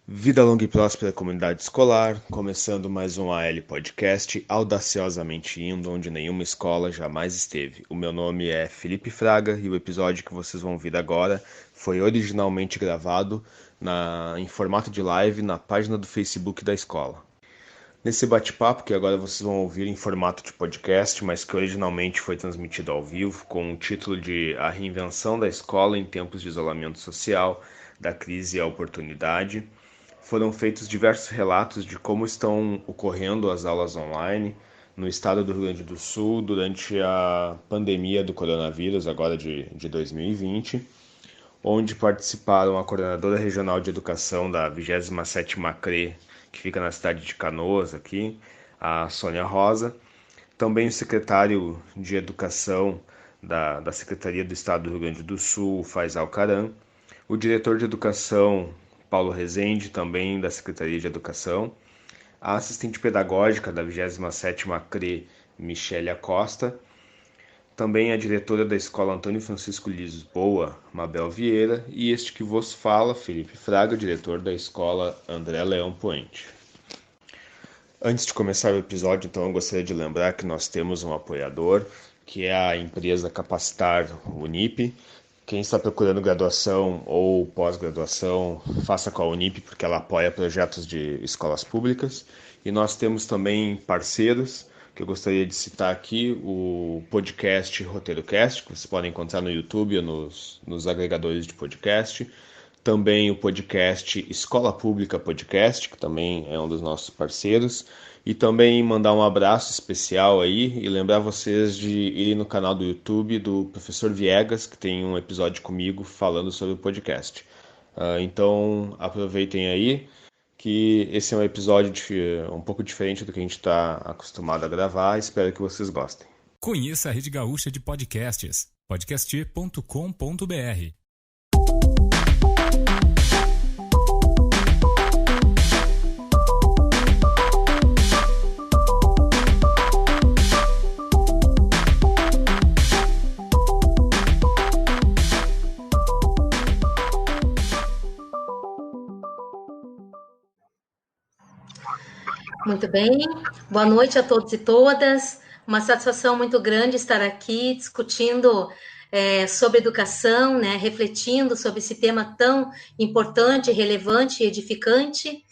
Vida longa e próspera comunidade escolar, começando mais um AL Podcast, audaciosamente indo onde nenhuma escola jamais esteve. O meu nome é Felipe Fraga e o episódio que vocês vão ouvir agora foi originalmente gravado em formato de live na página do Facebook da escola. Nesse bate-papo, que agora vocês vão ouvir em formato de podcast, mas que originalmente foi transmitido ao vivo, com o título de A Reinvenção da Escola em Tempos de Isolamento Social, da Crise à Oportunidade, foram feitos diversos relatos de como estão ocorrendo as aulas online no estado do Rio Grande do Sul durante a pandemia do coronavírus, agora de 2020, onde participaram a coordenadora regional de educação da 27ª CRE, que fica na cidade de Canoas, aqui, a Sônia Rosa, também o secretário de Educação da Secretaria do Estado do Rio Grande do Sul, Faisal Caram, o diretor de Educação, Paulo Rezende, também da Secretaria de Educação, a assistente pedagógica da 27ª CRE, Michele Acosta, também a diretora da Escola Antônio Francisco Lisboa, Mabel Vieira, e este que vos fala, Felipe Fraga, diretor da Escola André Leão Poente. Antes de começar o episódio, então, eu gostaria de lembrar que nós temos um apoiador, que é a empresa Capacitar Unip. Quem está procurando graduação ou pós-graduação, faça com a Unip, porque ela apoia projetos de escolas públicas. E nós temos também parceiros, que eu gostaria de citar aqui, o podcast RoteiroCast, que vocês podem encontrar no YouTube ou nos agregadores de podcast. Também o podcast Escola Pública Podcast, que também é um dos nossos parceiros. E também mandar um abraço especial aí e lembrar vocês de irem no canal do YouTube do Professor Viegas, que tem um episódio comigo falando sobre o podcast. Então aproveitem aí, que esse é um episódio um pouco diferente do que a gente está acostumado a gravar. Espero que vocês gostem. Conheça a Rede Gaúcha de Podcasts, podcast.com.br. Muito bem, boa noite a todos e todas. Uma satisfação muito grande estar aqui discutindo sobre educação, né, refletindo sobre esse tema tão importante, relevante e edificante.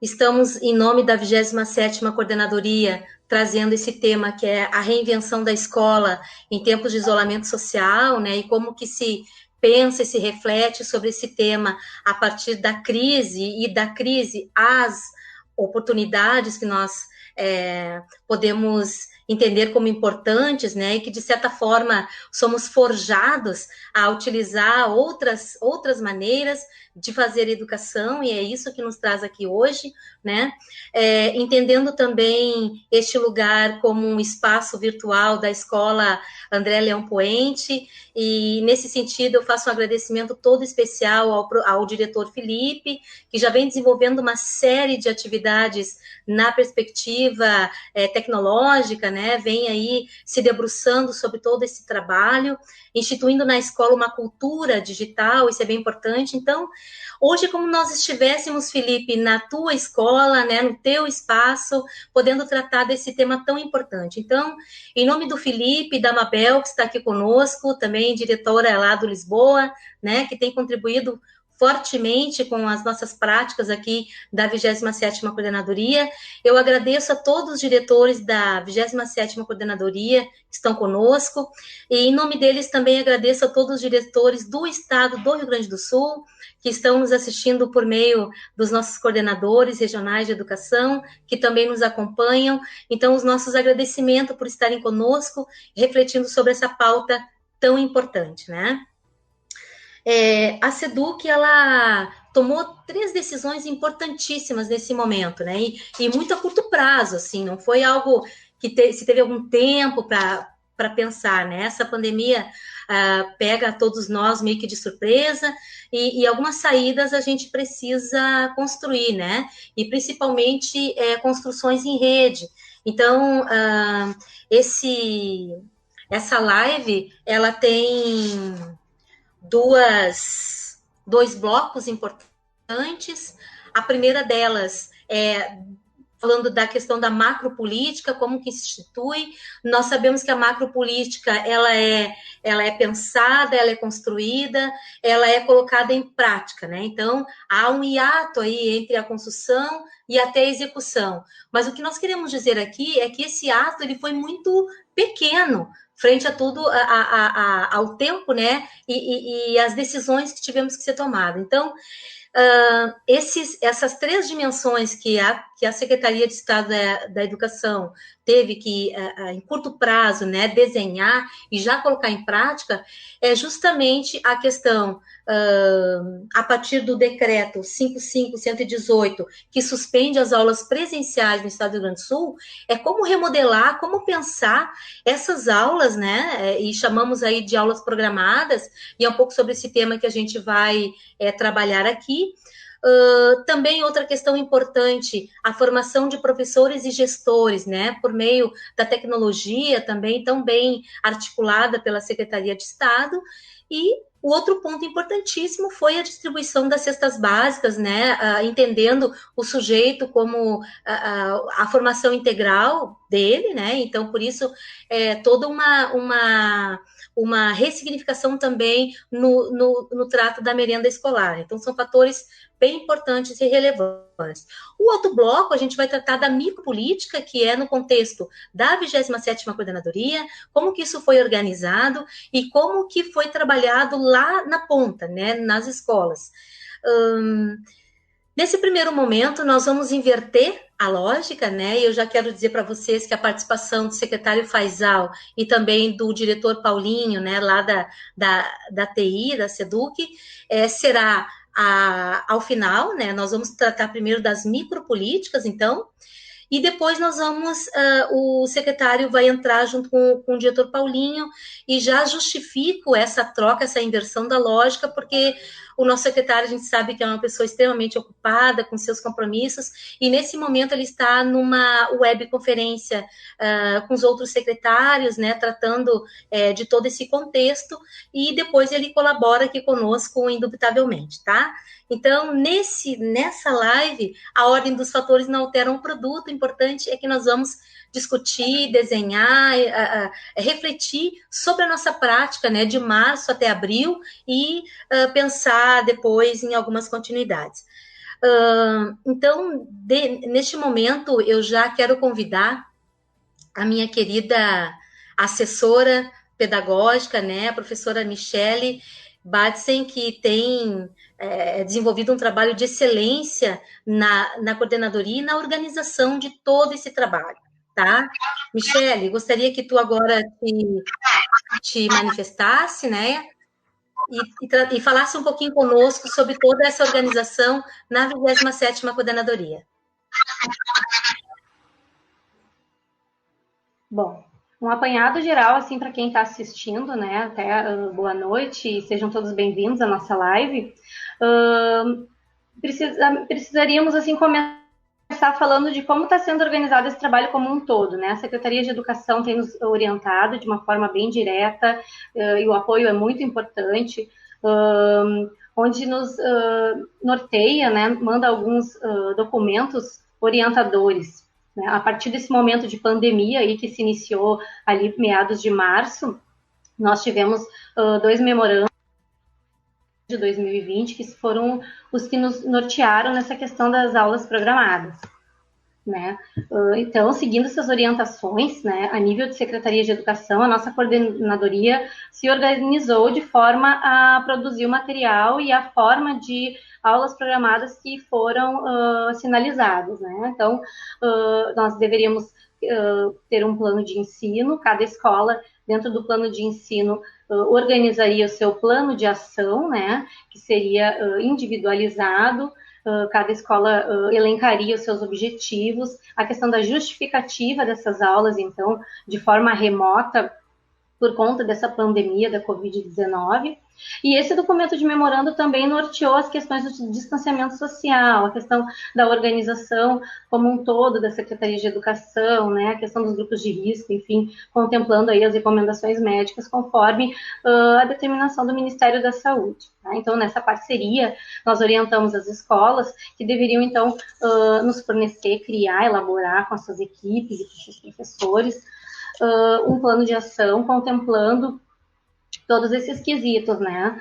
Estamos, em nome da 27ª Coordenadoria, trazendo esse tema que é a reinvenção da escola em tempos de isolamento social, né, e como que se pensa e se reflete sobre esse tema a partir da crise e da crise às oportunidades que nós podemos entender como importantes, né, e que de certa forma somos forjados a utilizar outras maneiras de fazer educação, e é isso que nos traz aqui hoje, né, entendendo também este lugar como um espaço virtual da Escola André Leão Poente, e nesse sentido eu faço um agradecimento todo especial ao diretor Felipe, que já vem desenvolvendo uma série de atividades na perspectiva tecnológica, né, vem aí se debruçando sobre todo esse trabalho, instituindo na escola uma cultura digital, isso é bem importante. Então, hoje, como nós estivéssemos, Felipe, na tua escola, né, no teu espaço, podendo tratar desse tema tão importante. Então, em nome do Felipe e da Mabel, que está aqui conosco, também diretora lá do Lisboa, né, que tem contribuído fortemente com as nossas práticas aqui da 27ª Coordenadoria. Eu agradeço a todos os diretores da 27ª Coordenadoria que estão conosco, e em nome deles também agradeço a todos os diretores do Estado do Rio Grande do Sul, que estão nos assistindo por meio dos nossos coordenadores regionais de educação, que também nos acompanham. Então, os nossos agradecimentos por estarem conosco, refletindo sobre essa pauta tão importante, né? A SEDUC, ela tomou 3 decisões importantíssimas nesse momento, né, e muito a curto prazo, assim, não foi algo que se teve algum tempo para pensar, né, essa pandemia pega todos nós meio que de surpresa, e algumas saídas a gente precisa construir, né, e principalmente construções em rede. Então, essa live, ela tem duas 2 blocos importantes. A primeira delas é falando da questão da macropolítica, como que se institui. Nós sabemos que a macropolítica, ela é pensada, ela é construída, ela é colocada em prática, né? Então, há um hiato aí entre a construção e até a execução. Mas o que nós queremos dizer aqui é que esse ato, ele foi muito pequeno, frente a tudo, ao tempo, né? E as decisões que tivemos que ser tomadas. Então, essas 3 dimensões que a Secretaria de Estado da Educação teve que, em curto prazo, né, desenhar e já colocar em prática, é justamente a questão, a partir do decreto 5.5.118, que suspende as aulas presenciais no Estado do Rio Grande do Sul, é como remodelar, como pensar essas aulas, né, e chamamos aí de aulas programadas, e é um pouco sobre esse tema que a gente vai trabalhar aqui. Também outra questão importante, a formação de professores e gestores, né, por meio da tecnologia também tão bem articulada pela Secretaria de Estado. E o outro ponto importantíssimo foi a distribuição das cestas básicas, né, entendendo o sujeito como a formação integral dele, né, então por isso toda uma ressignificação também no trato da merenda escolar. Então são fatores bem importantes e relevantes. O outro bloco, a gente vai tratar da micropolítica, que é no contexto da 27ª Coordenadoria, como que isso foi organizado e como que foi trabalhado lá na ponta, né, nas escolas. Nesse primeiro momento, nós vamos inverter a lógica, né, e eu já quero dizer para vocês que a participação do secretário Faisal e também do diretor Paulinho, né, lá da TI, da SEDUC, será ao final, né, nós vamos tratar primeiro das micropolíticas, então, e depois nós vamos, o secretário vai entrar junto com o diretor Paulinho, e já justifico essa troca, essa inversão da lógica, porque o nosso secretário, a gente sabe que é uma pessoa extremamente ocupada com seus compromissos, e nesse momento ele está numa webconferência com os outros secretários, né, tratando de todo esse contexto, e depois ele colabora aqui conosco, indubitavelmente, tá? Então, nessa live, a ordem dos fatores não altera o produto, o importante é que nós vamos discutir, desenhar, refletir sobre a nossa prática, né, de março até abril, e pensar depois em algumas continuidades. Então, neste momento, eu já quero convidar a minha querida assessora pedagógica, né, a professora Michele Badsen, que tem desenvolvido um trabalho de excelência na coordenadoria e na organização de todo esse trabalho, tá? Michele, gostaria que tu agora te manifestasse, né, e falasse um pouquinho conosco sobre toda essa organização na 27ª Coordenadoria. Bom, um apanhado geral, assim, para quem está assistindo, né, até boa noite e sejam todos bem-vindos à nossa live. Precisaríamos, assim, começar falando de como está sendo organizado esse trabalho como um todo, né? A Secretaria de Educação tem nos orientado de uma forma bem direta, e o apoio é muito importante, onde nos norteia, né, manda alguns documentos orientadores. A partir desse momento de pandemia aí que se iniciou ali meados de março, nós tivemos 2 memorandos de 2020 que foram os que nos nortearam nessa questão das aulas programadas, né? Então, seguindo essas orientações, né, a nível de Secretaria de Educação, a nossa coordenadoria se organizou de forma a produzir o material e a forma de aulas programadas que foram sinalizadas, né? Então, nós deveríamos ter um plano de ensino, cada escola, dentro do plano de ensino, organizaria o seu plano de ação, né? Que seria individualizado, cada escola elencaria os seus objetivos, a questão da justificativa dessas aulas, então, de forma remota, por conta dessa pandemia da Covid-19, E esse documento de memorando também norteou as questões do distanciamento social, a questão da organização como um todo da Secretaria de Educação, né, a questão dos grupos de risco, enfim, contemplando aí as recomendações médicas conforme a determinação do Ministério da Saúde. Tá? Então, nessa parceria, nós orientamos as escolas que deveriam, então, nos fornecer, criar, elaborar com as suas equipes e com os seus professores um plano de ação contemplando todos esses quesitos, né,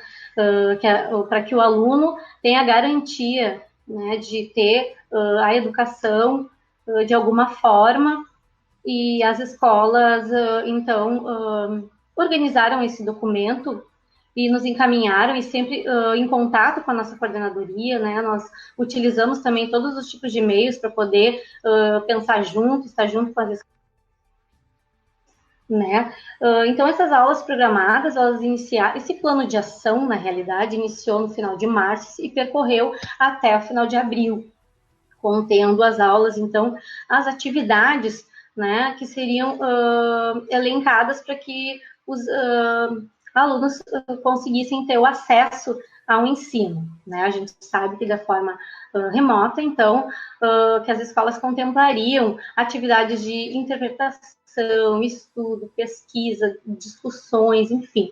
para que o aluno tenha garantia, né, de ter a educação de alguma forma, e as escolas, então, organizaram esse documento e nos encaminharam, e sempre em contato com a nossa coordenadoria, né, nós utilizamos também todos os tipos de meios para poder pensar junto, estar junto com as escolas, né? Então, essas aulas programadas, elas iniciaram, esse plano de ação, na realidade, iniciou no final de março e percorreu até o final de abril, contendo as aulas, então, as atividades, né, que seriam elencadas para que os alunos conseguissem ter o acesso ao ensino, né? A gente sabe que da forma remota, então, que as escolas contemplariam atividades de interpretação, estudo, pesquisa, discussões, enfim,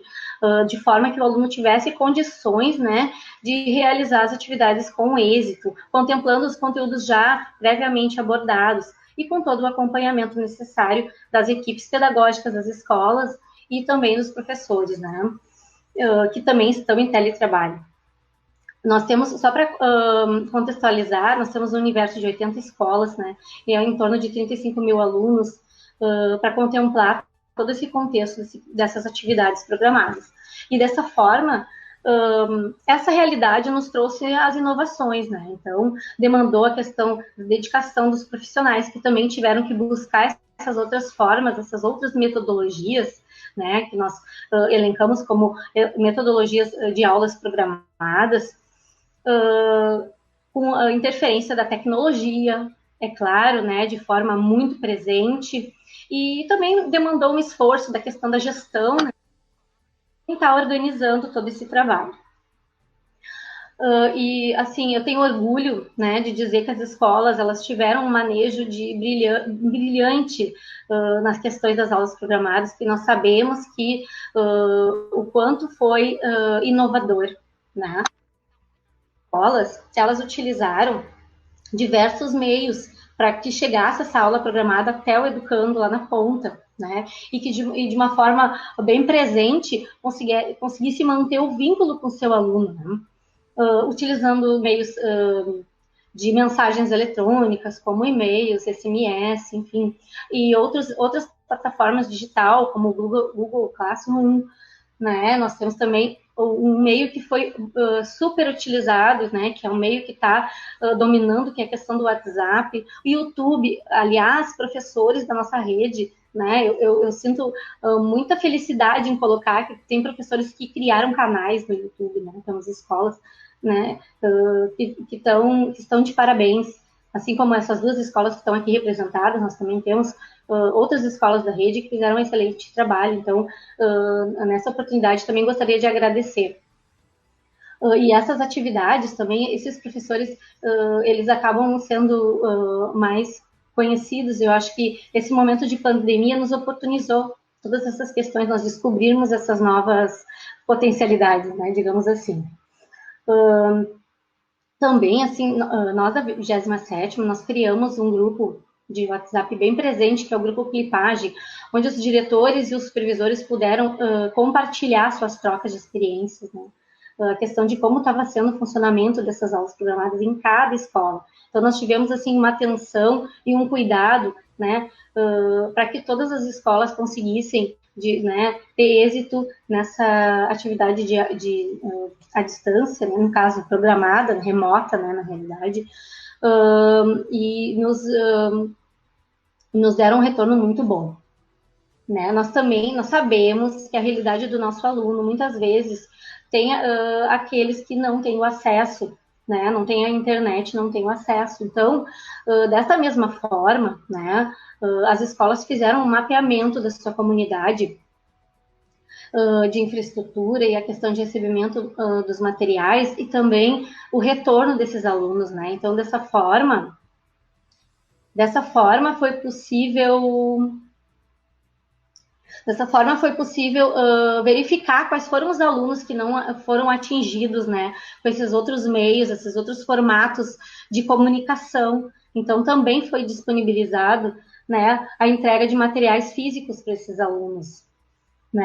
de forma que o aluno tivesse condições, né, de realizar as atividades com êxito, contemplando os conteúdos já previamente abordados e com todo o acompanhamento necessário das equipes pedagógicas das escolas e também dos professores, né, que também estão em teletrabalho. Nós temos, só para contextualizar, nós temos um universo de 80 escolas, né, e é em torno de 35 mil alunos, para contemplar todo esse contexto dessas atividades programadas. E dessa forma, essa realidade nos trouxe as inovações, né? Então, demandou a questão da dedicação dos profissionais, que também tiveram que buscar essas outras formas, essas outras metodologias, né, que nós elencamos como metodologias de aulas programadas, com a interferência da tecnologia, é claro, né, de forma muito presente, e também demandou um esforço da questão da gestão, né, quem está organizando todo esse trabalho. E, assim, eu tenho orgulho, né, de dizer que as escolas, elas tiveram um manejo brilhante nas questões das aulas programadas, que nós sabemos que o quanto foi inovador, né. As escolas, elas utilizaram diversos meios para que chegasse essa aula programada até o educando lá na ponta, né? E que de uma forma bem presente conseguisse manter o vínculo com o seu aluno, né? Utilizando meios de mensagens eletrônicas, como e-mails, SMS, enfim, e outras plataformas digital, como o Google Classroom, né? Nós temos também um meio que foi super utilizado, né, que é um meio que está dominando, que é a questão do WhatsApp, o YouTube. Aliás, professores da nossa rede, né, eu sinto muita felicidade em colocar que tem professores que criaram canais no YouTube, né, então as escolas, né, que estão de parabéns, assim como essas duas escolas que estão aqui representadas, nós também temos outras escolas da rede que fizeram um excelente trabalho. Então, nessa oportunidade, também gostaria de agradecer. E essas atividades também, esses professores, eles acabam sendo mais conhecidos. Eu acho que esse momento de pandemia nos oportunizou todas essas questões, nós descobrirmos essas novas potencialidades, né, digamos assim. Também, assim, nós da 27ª, nós criamos um grupo de WhatsApp bem presente, que é o grupo Clipagem, onde os diretores e os supervisores puderam compartilhar suas trocas de experiências, né? A questão de como estava sendo o funcionamento dessas aulas programadas em cada escola. Então, nós tivemos, assim, uma atenção e um cuidado, né, para que todas as escolas conseguissem né, ter êxito nessa atividade à distância, né, no caso, programada, remota, né, na realidade, e nos deram um retorno muito bom, né? Nós sabemos que a realidade do nosso aluno, muitas vezes, tem aqueles que não têm o acesso, né? Não tem a internet, não tem o acesso. Então, dessa mesma forma, né, as escolas fizeram um mapeamento da sua comunidade de infraestrutura e a questão de recebimento dos materiais e também o retorno desses alunos, né? Então, dessa forma foi possível verificar quais foram os alunos que não foram atingidos, né, com esses outros meios, esses outros formatos de comunicação. Então, também foi disponibilizado, né, a entrega de materiais físicos para esses alunos. Né,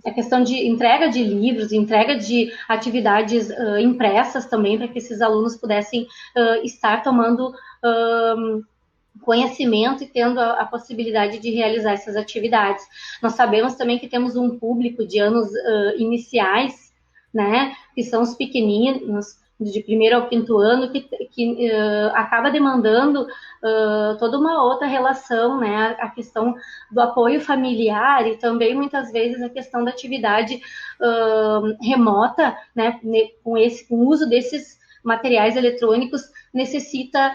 a questão de entrega de livros, entrega de atividades impressas também, para que esses alunos pudessem estar tomando conhecimento e tendo a possibilidade de realizar essas atividades. Nós sabemos também que temos um público de anos iniciais, né, que são os pequeninos, de 1º ao 5º ano, que acaba demandando toda uma outra relação, né, a questão do apoio familiar e também, muitas vezes, a questão da atividade remota, né, com o uso desses materiais eletrônicos, necessita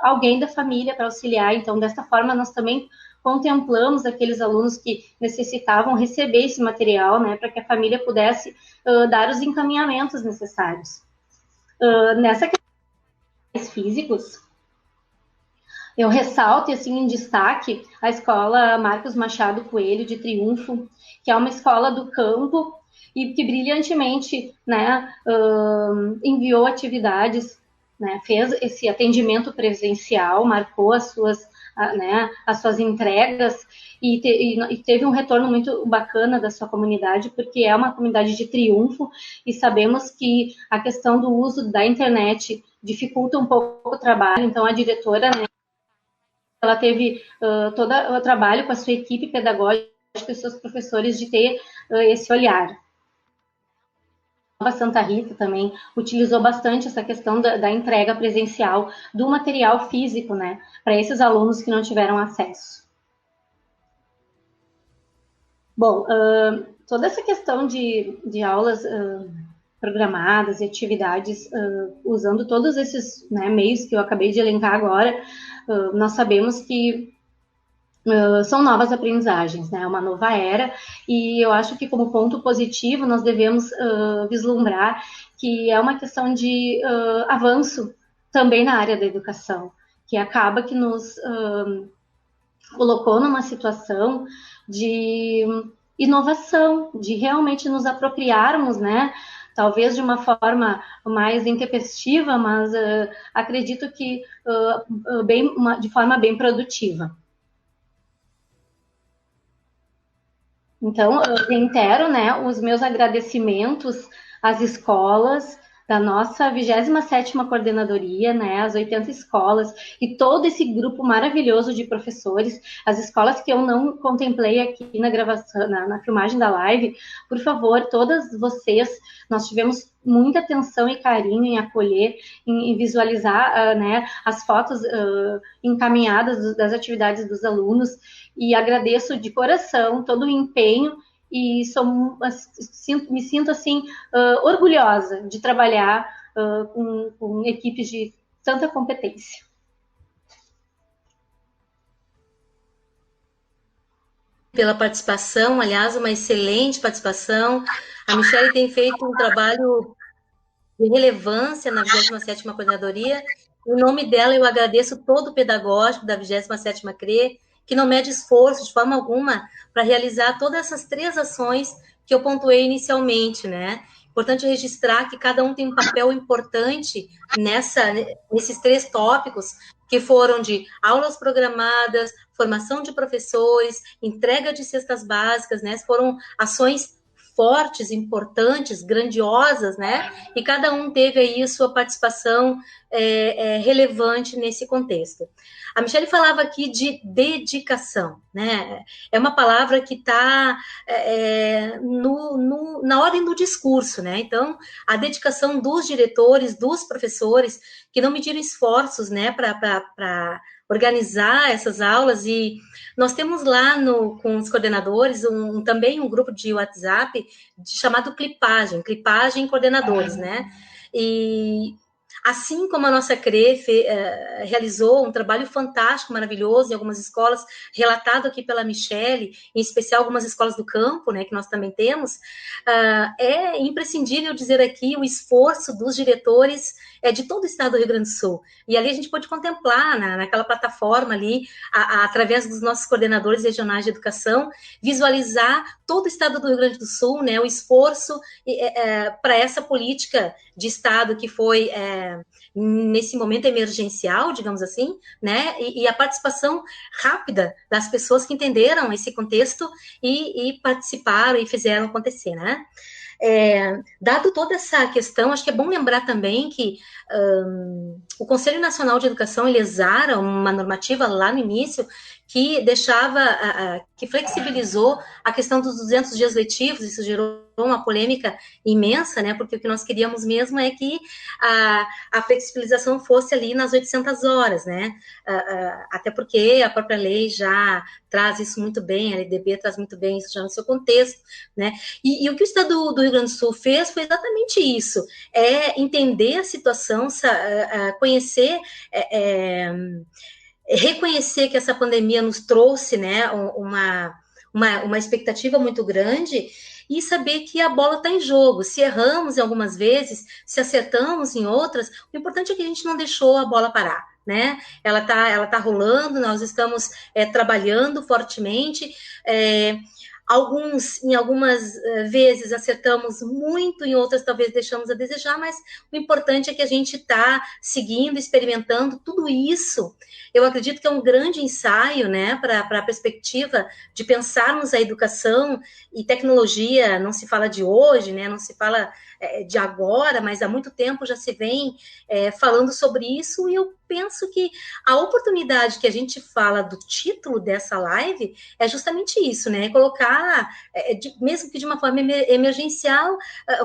alguém da família para auxiliar. Então, dessa forma, nós também contemplamos aqueles alunos que necessitavam receber esse material, né, para que a família pudesse dar os encaminhamentos necessários. Nessa questão dos físicos, eu ressalto, assim, em destaque, a escola Marcos Machado Coelho de Triunfo, que é uma escola do campo e que brilhantemente, né, enviou atividades, né, fez esse atendimento presencial, marcou as suas entregas e teve um retorno muito bacana da sua comunidade, porque é uma comunidade de Triunfo e sabemos que a questão do uso da internet dificulta um pouco o trabalho. Então, a diretora, né, ela teve todo o trabalho com a sua equipe pedagógica e seus professores de ter esse olhar. Nova Santa Rita também utilizou bastante essa questão da entrega presencial do material físico, né, para esses alunos que não tiveram acesso. Bom, toda essa questão de aulas programadas e atividades, usando todos esses, né, meios que eu acabei de elencar agora, nós sabemos que são novas aprendizagens, né? Uma nova era, e eu acho que como ponto positivo nós devemos vislumbrar que é uma questão de avanço também na área da educação, que acaba que nos colocou numa situação de inovação, de realmente nos apropriarmos, né? Talvez de uma forma mais intempestiva, mas acredito que de forma bem produtiva. Então, eu reitero, né, os meus agradecimentos às escolas da nossa 27ª coordenadoria, né, as 80 escolas e todo esse grupo maravilhoso de professores, as escolas que eu não contemplei aqui na gravação, na filmagem da live, por favor, todas vocês, nós tivemos muita atenção e carinho em acolher, em visualizar, né, as fotos encaminhadas das atividades dos alunos, e agradeço de coração todo o empenho e me sinto assim orgulhosa de trabalhar com equipes de tanta competência. Pela participação, aliás, uma excelente participação. A Michele tem feito um trabalho de relevância na 27ª Coordenadoria. Em nome dela, eu agradeço todo o pedagógico da 27ª CRE, que não mede esforço de forma alguma para realizar todas essas 3 ações que eu pontuei inicialmente, né? Importante registrar que cada um tem um papel importante nesses 3 tópicos, que foram de aulas programadas, formação de professores, entrega de cestas básicas, né? Foram ações fortes, importantes, grandiosas, né? E cada um teve aí sua participação relevante nesse contexto. A Michele falava aqui de dedicação, né? É uma palavra que está na ordem do discurso, né? Então, a dedicação dos diretores, dos professores, que não mediram esforços, né, para organizar essas aulas, e nós temos lá com os coordenadores também um grupo de WhatsApp chamado Clipagem Coordenadores, né? E Assim como a nossa CRE realizou um trabalho fantástico, maravilhoso em algumas escolas, relatado aqui pela Michele, em especial algumas escolas do campo, né, que nós também temos, é imprescindível dizer aqui o esforço dos diretores de todo o estado do Rio Grande do Sul. E ali a gente pode contemplar, naquela plataforma ali, através dos nossos coordenadores regionais de educação, visualizar todo o estado do Rio Grande do Sul, né, o esforço para essa política de estado que foi, nesse momento emergencial, digamos assim, né, e a participação rápida das pessoas que entenderam esse contexto e participaram e fizeram acontecer, né. Dado toda essa questão, acho que é bom lembrar também que o Conselho Nacional de Educação, ele exara uma normativa lá no início que deixava, que flexibilizou a questão dos 200 dias letivos. Isso gerou uma polêmica imensa, né, porque o que nós queríamos mesmo é que a flexibilização fosse ali nas 800 horas, né, até porque a própria lei já traz isso muito bem, a LDB traz muito bem isso já no seu contexto, né, e o que o Estado do Rio Grande do Sul fez foi exatamente isso, entender a situação, conhecer, reconhecer que essa pandemia nos trouxe, né, uma expectativa muito grande e saber que a bola está em jogo. Se erramos em algumas vezes, se acertamos em outras, o importante é que a gente não deixou a bola parar, né? Ela tá rolando, nós estamos trabalhando fortemente, em algumas vezes acertamos muito, em outras talvez deixamos a desejar, mas o importante é que a gente está seguindo, experimentando tudo isso. Eu acredito que é um grande ensaio, né, para a perspectiva de pensarmos a educação e tecnologia. Não se fala de hoje, né, não se fala de agora, mas há muito tempo já se vem falando sobre isso, e eu penso que a oportunidade que a gente fala do título dessa live é justamente isso, né, colocar, mesmo que de uma forma emergencial,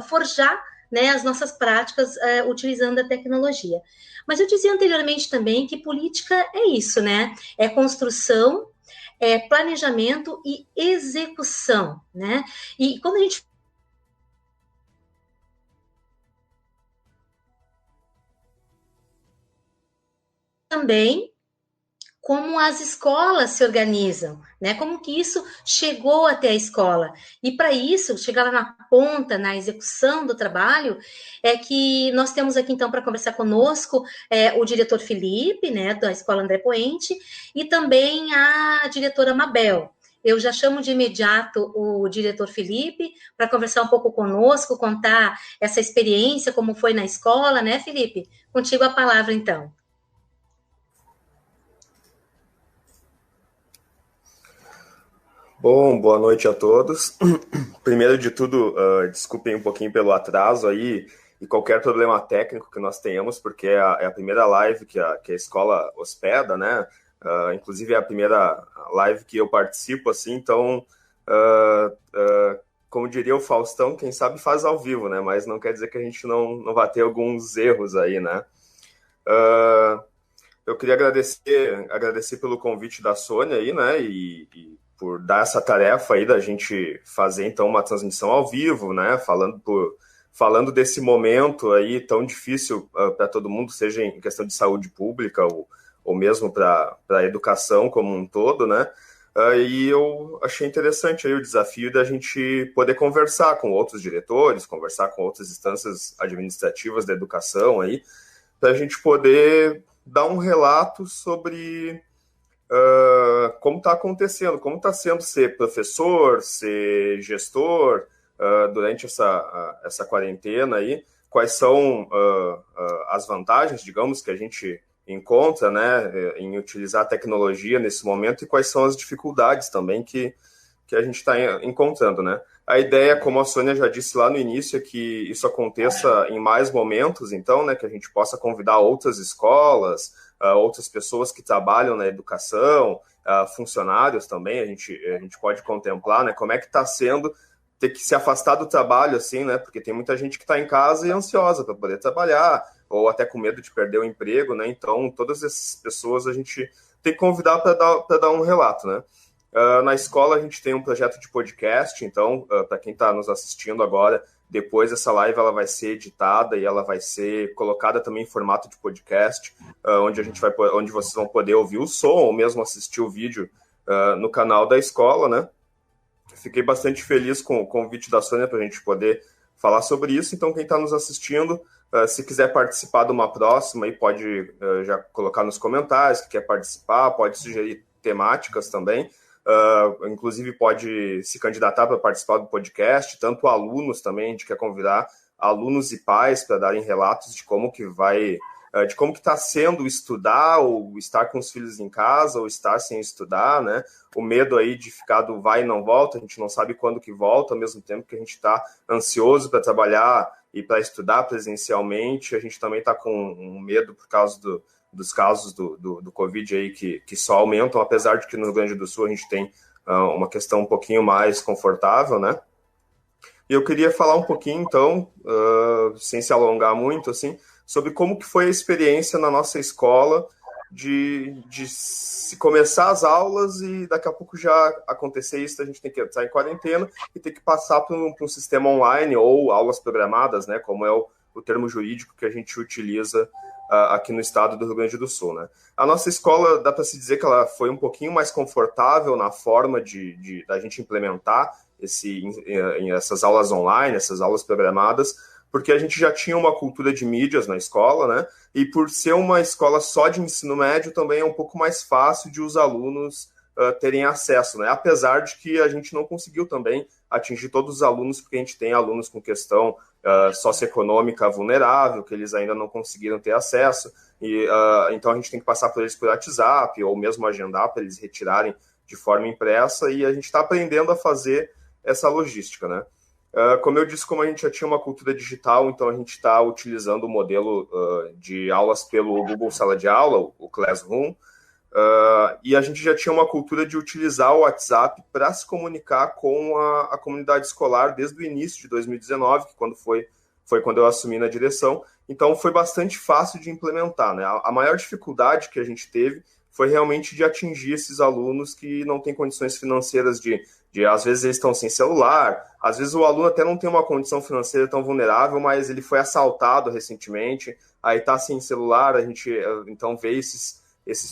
forjar, né, as nossas práticas utilizando a tecnologia. Mas eu dizia anteriormente também que política é isso, né, é construção, é planejamento e execução, né, e quando a gente também como as escolas se organizam, né? Como que isso chegou até a escola. E para isso, chegar lá na ponta, na execução do trabalho, é que nós temos aqui, então, para conversar conosco, o diretor Felipe, né, da Escola André Poente, e também a diretora Mabel. Eu já chamo de imediato o diretor Felipe para conversar um pouco conosco, contar essa experiência, como foi na escola, né, Felipe? Contigo a palavra, então. Bom, boa noite a todos. Primeiro de tudo, desculpem um pouquinho pelo atraso aí e qualquer problema técnico que nós tenhamos, porque é a primeira live que a escola hospeda, né? Inclusive é a primeira live que eu participo, assim, então, como diria o Faustão, quem sabe faz ao vivo, né? Mas não quer dizer que a gente não vai ter alguns erros aí, né? Eu queria agradecer pelo convite da Sônia aí, né? E por dar essa tarefa aí da gente fazer, então, uma transmissão ao vivo, né, falando desse momento aí tão difícil para todo mundo, seja em questão de saúde pública ou mesmo para a educação como um todo, né, e eu achei interessante aí o desafio da gente poder conversar com outros diretores, conversar com outras instâncias administrativas da educação aí, para a gente poder dar um relato sobre como está acontecendo, como está sendo ser professor, ser gestor durante essa quarentena aí, quais são as vantagens, digamos, que a gente encontra, né, em utilizar a tecnologia nesse momento e quais são as dificuldades também que a gente está encontrando, né. A ideia, como a Sônia já disse lá no início, é que isso aconteça em mais momentos, então, né, que a gente possa convidar outras escolas, outras pessoas que trabalham na educação, funcionários também, a gente pode contemplar, né, como é que está sendo ter que se afastar do trabalho, assim, né, porque tem muita gente que está em casa e é ansiosa para poder trabalhar, ou até com medo de perder o emprego, né, então todas essas pessoas a gente tem que convidar para dar um relato, né. Na escola a gente tem um projeto de podcast, então, para quem está nos assistindo agora, Depois essa live ela vai ser editada e ela vai ser colocada também em formato de podcast, onde vocês vão poder ouvir o som ou mesmo assistir o vídeo no canal da escola, né? Fiquei bastante feliz com o convite da Sônia para a gente poder falar sobre isso. Então, quem está nos assistindo, se quiser participar de uma próxima, aí pode já colocar nos comentários que quer participar, pode sugerir temáticas também. Inclusive, pode se candidatar para participar do podcast. Tanto alunos também, a gente quer convidar alunos e pais para darem relatos de como que está sendo estudar ou estar com os filhos em casa ou estar sem estudar, né? O medo aí de ficar do vai e não volta, a gente não sabe quando que volta, ao mesmo tempo que a gente está ansioso para trabalhar e para estudar presencialmente, a gente também está com um medo por causa dos casos do Covid aí que só aumentam, apesar de que no Rio Grande do Sul a gente tem uma questão um pouquinho mais confortável, né? E eu queria falar um pouquinho, então, sem se alongar muito, assim, sobre como que foi a experiência na nossa escola de se começar as aulas e daqui a pouco já acontecer isso, a gente tem que estar em quarentena e ter que passar para um sistema online ou aulas programadas, né, como é o termo jurídico que a gente utiliza aqui no estado do Rio Grande do Sul, né. A nossa escola, dá para se dizer que ela foi um pouquinho mais confortável na forma da gente implementar essas aulas online, essas aulas programadas, porque a gente já tinha uma cultura de mídias na escola, né? E por ser uma escola só de ensino médio, também é um pouco mais fácil de os alunos terem acesso, né? Apesar de que a gente não conseguiu também atingir todos os alunos, porque a gente tem alunos com questão socioeconômica vulnerável, que eles ainda não conseguiram ter acesso, e então a gente tem que passar por eles por WhatsApp, ou mesmo agendar para eles retirarem de forma impressa, e a gente está aprendendo a fazer essa logística, né? Como eu disse, como a gente já tinha uma cultura digital, então a gente está utilizando o modelo de aulas pelo Google Sala de Aula, o Classroom, e a gente já tinha uma cultura de utilizar o WhatsApp para se comunicar com a comunidade escolar desde o início de 2019, que foi quando eu assumi na direção. Então foi bastante fácil de implementar, né? A maior dificuldade que a gente teve foi realmente de atingir esses alunos que não têm condições financeiras às vezes eles estão sem celular, às vezes o aluno até não tem uma condição financeira tão vulnerável, mas ele foi assaltado recentemente, aí está sem celular, a gente então vê esses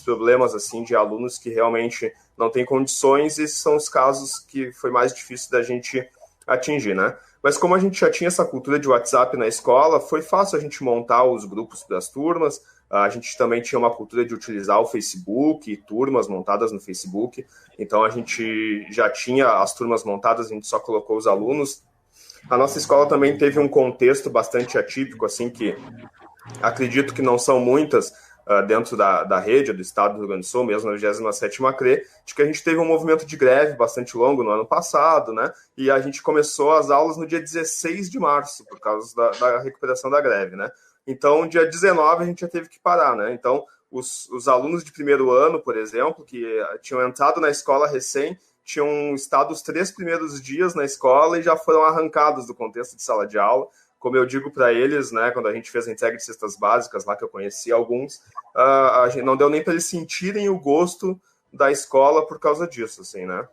problemas assim de alunos que realmente não têm condições, e esses são os casos que foi mais difícil da gente atingir, né? Mas como a gente já tinha essa cultura de WhatsApp na escola, foi fácil a gente montar os grupos das turmas. A gente também tinha uma cultura de utilizar o Facebook, turmas montadas no Facebook. Então a gente já tinha as turmas montadas, a gente só colocou os alunos. A nossa escola também teve um contexto bastante atípico, assim, que acredito que não são muitas dentro da rede do estado do Rio Grande do Sul, mesmo na 27ª CRE, de que a gente teve um movimento de greve bastante longo no ano passado, né? E a gente começou as aulas no dia 16 de março, por causa da recuperação da greve, né? Então, dia 19 a gente já teve que parar, né? Então, os alunos de primeiro ano, por exemplo, que tinham entrado na escola recém, tinham estado os 3 primeiros dias na escola e já foram arrancados do contexto de sala de aula. Como eu digo para eles, né, quando a gente fez a entrega de cestas básicas lá, que eu conheci alguns, a gente não deu nem para eles sentirem o gosto da escola por causa disso, assim, né?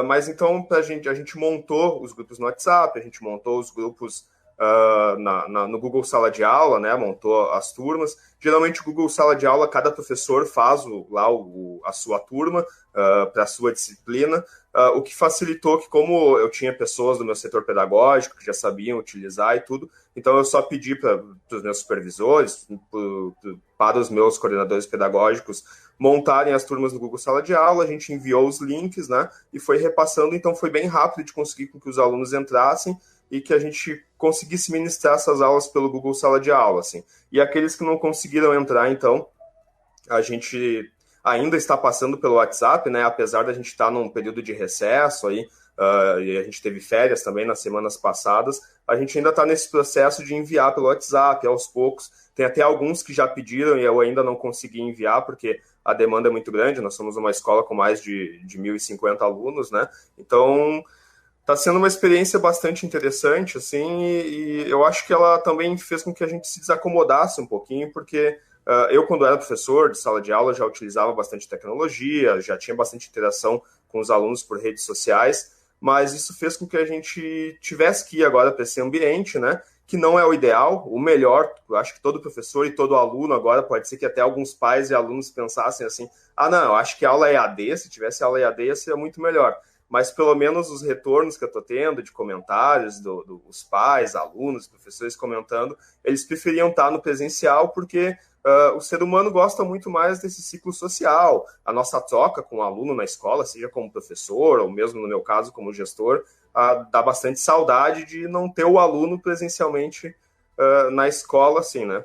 Mas então a gente montou os grupos no WhatsApp, a gente montou os grupos no Google Sala de Aula, né? Montou as turmas. Geralmente o Google Sala de Aula, cada professor faz a sua turma para a sua disciplina, o que facilitou que, como eu tinha pessoas do meu setor pedagógico que já sabiam utilizar e tudo, então eu só pedi para os meus supervisores, para os meus coordenadores pedagógicos montarem as turmas no Google Sala de Aula, a gente enviou os links, né, e foi repassando, então foi bem rápido de conseguir com que os alunos entrassem e que a gente conseguisse ministrar essas aulas pelo Google Sala de Aula, assim. E aqueles que não conseguiram entrar, então, a gente ainda está passando pelo WhatsApp, né, apesar da gente estar num período de recesso aí, e a gente teve férias também nas semanas passadas, a gente ainda está nesse processo de enviar pelo WhatsApp, aos poucos. Tem até alguns que já pediram e eu ainda não consegui enviar, porque a demanda é muito grande, nós somos uma escola com mais de 1.050 alunos, né, então está sendo uma experiência bastante interessante, assim, e eu acho que ela também fez com que a gente se desacomodasse um pouquinho, porque eu, quando era professor de sala de aula, já utilizava bastante tecnologia, já tinha bastante interação com os alunos por redes sociais, mas isso fez com que a gente tivesse que ir agora para esse ambiente, né? Que não é o ideal, o melhor. Eu acho que todo professor e todo aluno agora, pode ser que até alguns pais e alunos pensassem assim, não, eu acho que aula EAD, se tivesse aula EAD ia ser muito melhor. Mas pelo menos os retornos que eu estou tendo de comentários dos pais, alunos, professores comentando, eles preferiam estar no presencial porque o ser humano gosta muito mais desse ciclo social. A nossa troca com o aluno na escola, seja como professor, ou mesmo no meu caso como gestor, dá bastante saudade de não ter o aluno presencialmente na escola, assim, né?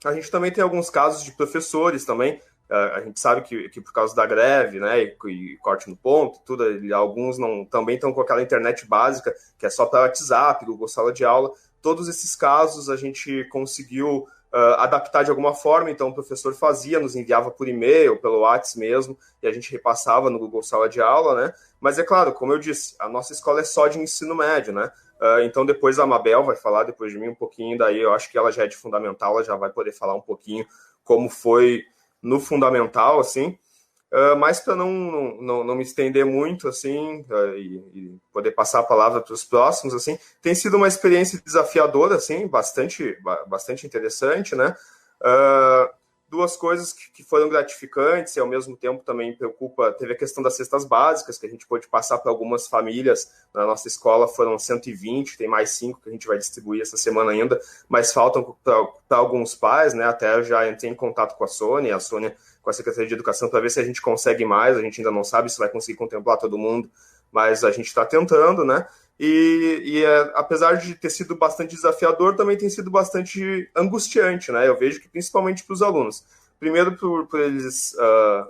A gente também tem alguns casos de professores também. A gente sabe que por causa da greve, né, e corte no ponto, tudo, alguns também estão com aquela internet básica, que é só para WhatsApp, Google Sala de Aula. Todos esses casos a gente conseguiu adaptar de alguma forma, então o professor nos enviava por e-mail, pelo WhatsApp mesmo, e a gente repassava no Google Sala de Aula, né? Mas é claro, como eu disse, a nossa escola é só de ensino médio, né? Então depois a Mabel vai falar depois de mim um pouquinho, daí eu acho que ela já é de fundamental, ela já vai poder falar um pouquinho como foi no fundamental, assim, mas para não me estender muito, assim, e poder passar a palavra para os próximos, assim, tem sido uma experiência desafiadora, assim, bastante interessante, né? Duas coisas que foram gratificantes e ao mesmo tempo também teve a questão das cestas básicas, que a gente pôde passar para algumas famílias. Na nossa escola foram 120, tem mais 5 que a gente vai distribuir essa semana ainda, mas faltam para alguns pais, né? Até eu já entrei em contato com a Sônia com a Secretaria de Educação para ver se a gente consegue mais. A gente ainda não sabe se vai conseguir contemplar todo mundo, mas a gente está tentando, né? Apesar de ter sido bastante desafiador, também tem sido bastante angustiante, né? Eu vejo que principalmente para os alunos. Primeiro, por eles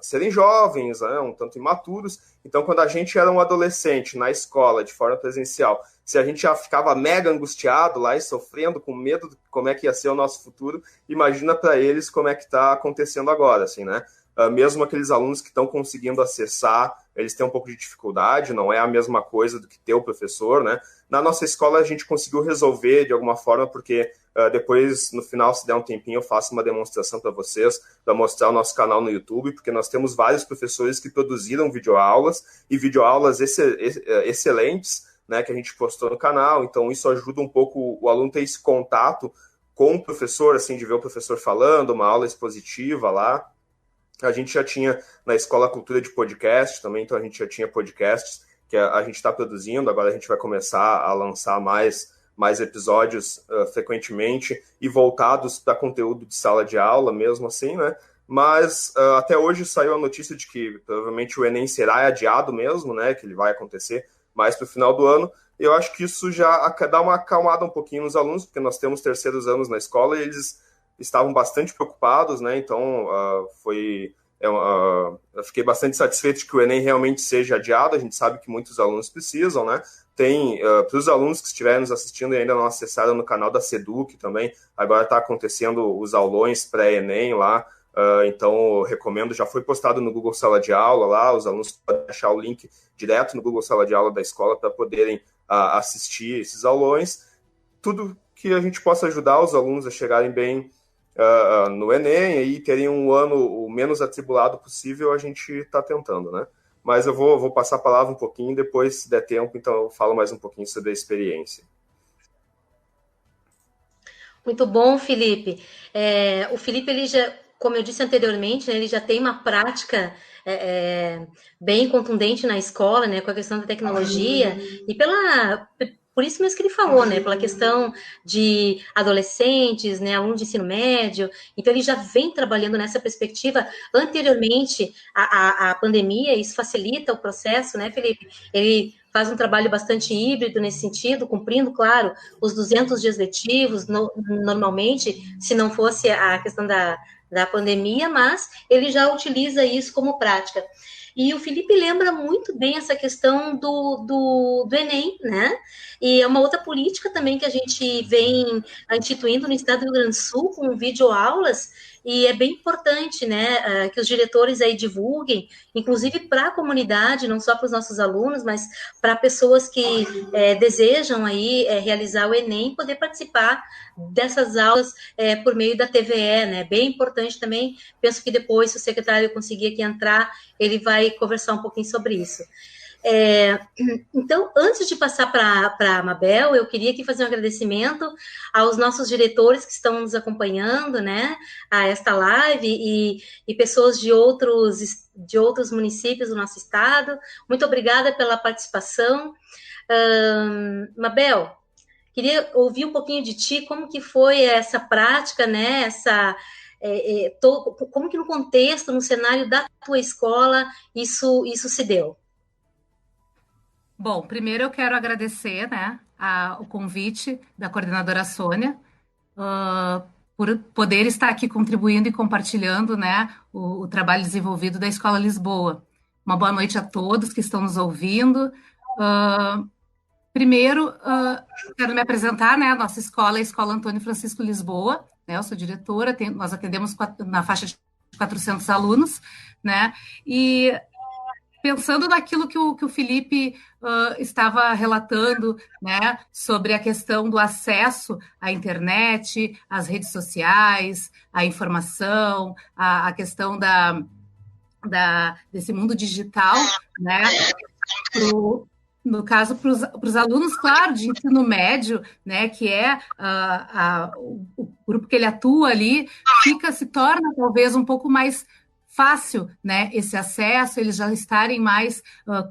serem jovens, né? Um tanto imaturos. Então, quando a gente era um adolescente na escola, de forma presencial, se a gente já ficava mega angustiado lá e sofrendo, com medo de como é que ia ser o nosso futuro, imagina para eles como é que está acontecendo agora, assim, né? Mesmo aqueles alunos que estão conseguindo acessar, eles têm um pouco de dificuldade, não é a mesma coisa do que ter o professor, né? Na nossa escola a gente conseguiu resolver de alguma forma, porque depois, no final, se der um tempinho, eu faço uma demonstração para vocês, para mostrar o nosso canal no YouTube, porque nós temos vários professores que produziram videoaulas, e videoaulas excelentes, né, que a gente postou no canal, então isso ajuda um pouco o aluno a ter esse contato com o professor, assim, de ver o professor falando, uma aula expositiva lá. A gente já tinha na escola a cultura de podcast também, então a gente já tinha podcasts que a gente está produzindo, agora a gente vai começar a lançar mais episódios frequentemente e voltados para conteúdo de sala de aula mesmo assim, né? Mas até hoje saiu a notícia de que provavelmente o Enem será adiado mesmo, né? Que ele vai acontecer mais para o final do ano. E eu acho que isso já dá uma acalmada um pouquinho nos alunos, porque nós temos terceiros anos na escola e eles estavam bastante preocupados, né? Então, eu fiquei bastante satisfeito de que o Enem realmente seja adiado. A gente sabe que muitos alunos precisam, né? Tem, para os alunos que estiverem nos assistindo e ainda não acessaram no canal da Seduc também, agora está acontecendo os aulões pré-Enem lá, então eu recomendo, já foi postado no Google Sala de Aula lá, os alunos podem achar o link direto no Google Sala de Aula da escola para poderem assistir esses aulões. Tudo que a gente possa ajudar os alunos a chegarem bem no Enem e terem um ano o menos atribulado possível, a gente está tentando, né? Mas eu vou passar a palavra um pouquinho, depois, se der tempo, então eu falo mais um pouquinho sobre a experiência. Muito bom, Felipe. O Felipe, ele já, como eu disse anteriormente, né, ele já tem uma prática bem contundente na escola, né, com a questão da tecnologia, e por isso mesmo que ele falou, né, pela questão de adolescentes, né, alunos de ensino médio, então ele já vem trabalhando nessa perspectiva anteriormente à pandemia, isso facilita o processo, né, Felipe? Ele faz um trabalho bastante híbrido nesse sentido, cumprindo, claro, os 200 dias letivos, normalmente, se não fosse a questão da pandemia, mas ele já utiliza isso como prática. E o Felipe lembra muito bem essa questão do Enem, né? E é uma outra política também que a gente vem instituindo no estado do Rio Grande do Sul, com videoaulas, e é bem importante, né, que os diretores aí divulguem, inclusive para a comunidade, não só para os nossos alunos, mas para pessoas que desejam aí realizar o Enem, poder participar dessas aulas por meio da TVE, né? Bem importante também. Penso que depois, se o secretário conseguir aqui entrar, ele vai conversar um pouquinho sobre isso. Então, antes de passar para a Mabel, eu queria aqui fazer um agradecimento aos nossos diretores que estão nos acompanhando, né, a esta live e pessoas de outros municípios do nosso estado. Muito obrigada pela participação. Mabel, queria ouvir um pouquinho de ti, como que foi essa prática, né, como que no contexto, no cenário da tua escola, isso se deu? Bom, primeiro eu quero agradecer, né, o convite da coordenadora Sônia, por poder estar aqui contribuindo e compartilhando, né, o trabalho desenvolvido da Escola Lisboa. Uma boa noite a todos que estão nos ouvindo. Primeiro, quero me apresentar, né, a nossa escola é a Escola Antônio Francisco Lisboa, né, eu sou diretora, nós atendemos na faixa de 400 alunos, né, e pensando naquilo que o Felipe estava relatando, né, sobre a questão do acesso à internet, às redes sociais, à informação, a questão desse mundo digital, né, no caso, para os alunos, claro, de ensino médio, né, que é o grupo que ele atua ali, se torna talvez um pouco mais fácil, né, esse acesso, eles já estarem mais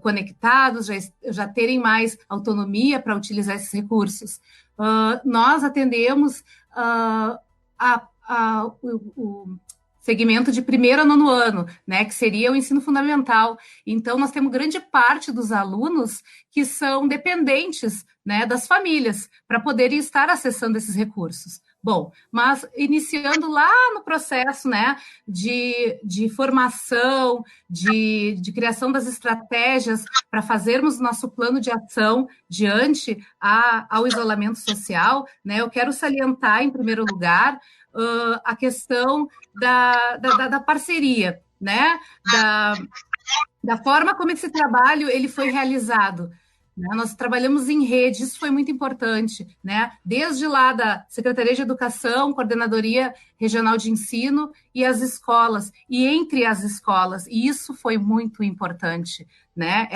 conectados, já terem mais autonomia para utilizar esses recursos. Nós atendemos o segmento de 1º a 9º ano, né, que seria o ensino fundamental. Então, nós temos grande parte dos alunos que são dependentes, né, das famílias para poderem estar acessando esses recursos. Bom, mas iniciando lá no processo, né, de formação, de criação das estratégias para fazermos nosso plano de ação diante ao isolamento social, né, eu quero salientar, em primeiro lugar, a questão da parceria, né, da forma como esse trabalho ele foi realizado. Nós trabalhamos em rede, isso foi muito importante, né? Desde lá da Secretaria de Educação, Coordenadoria Regional de Ensino e as escolas, e entre as escolas, e isso foi muito importante, né?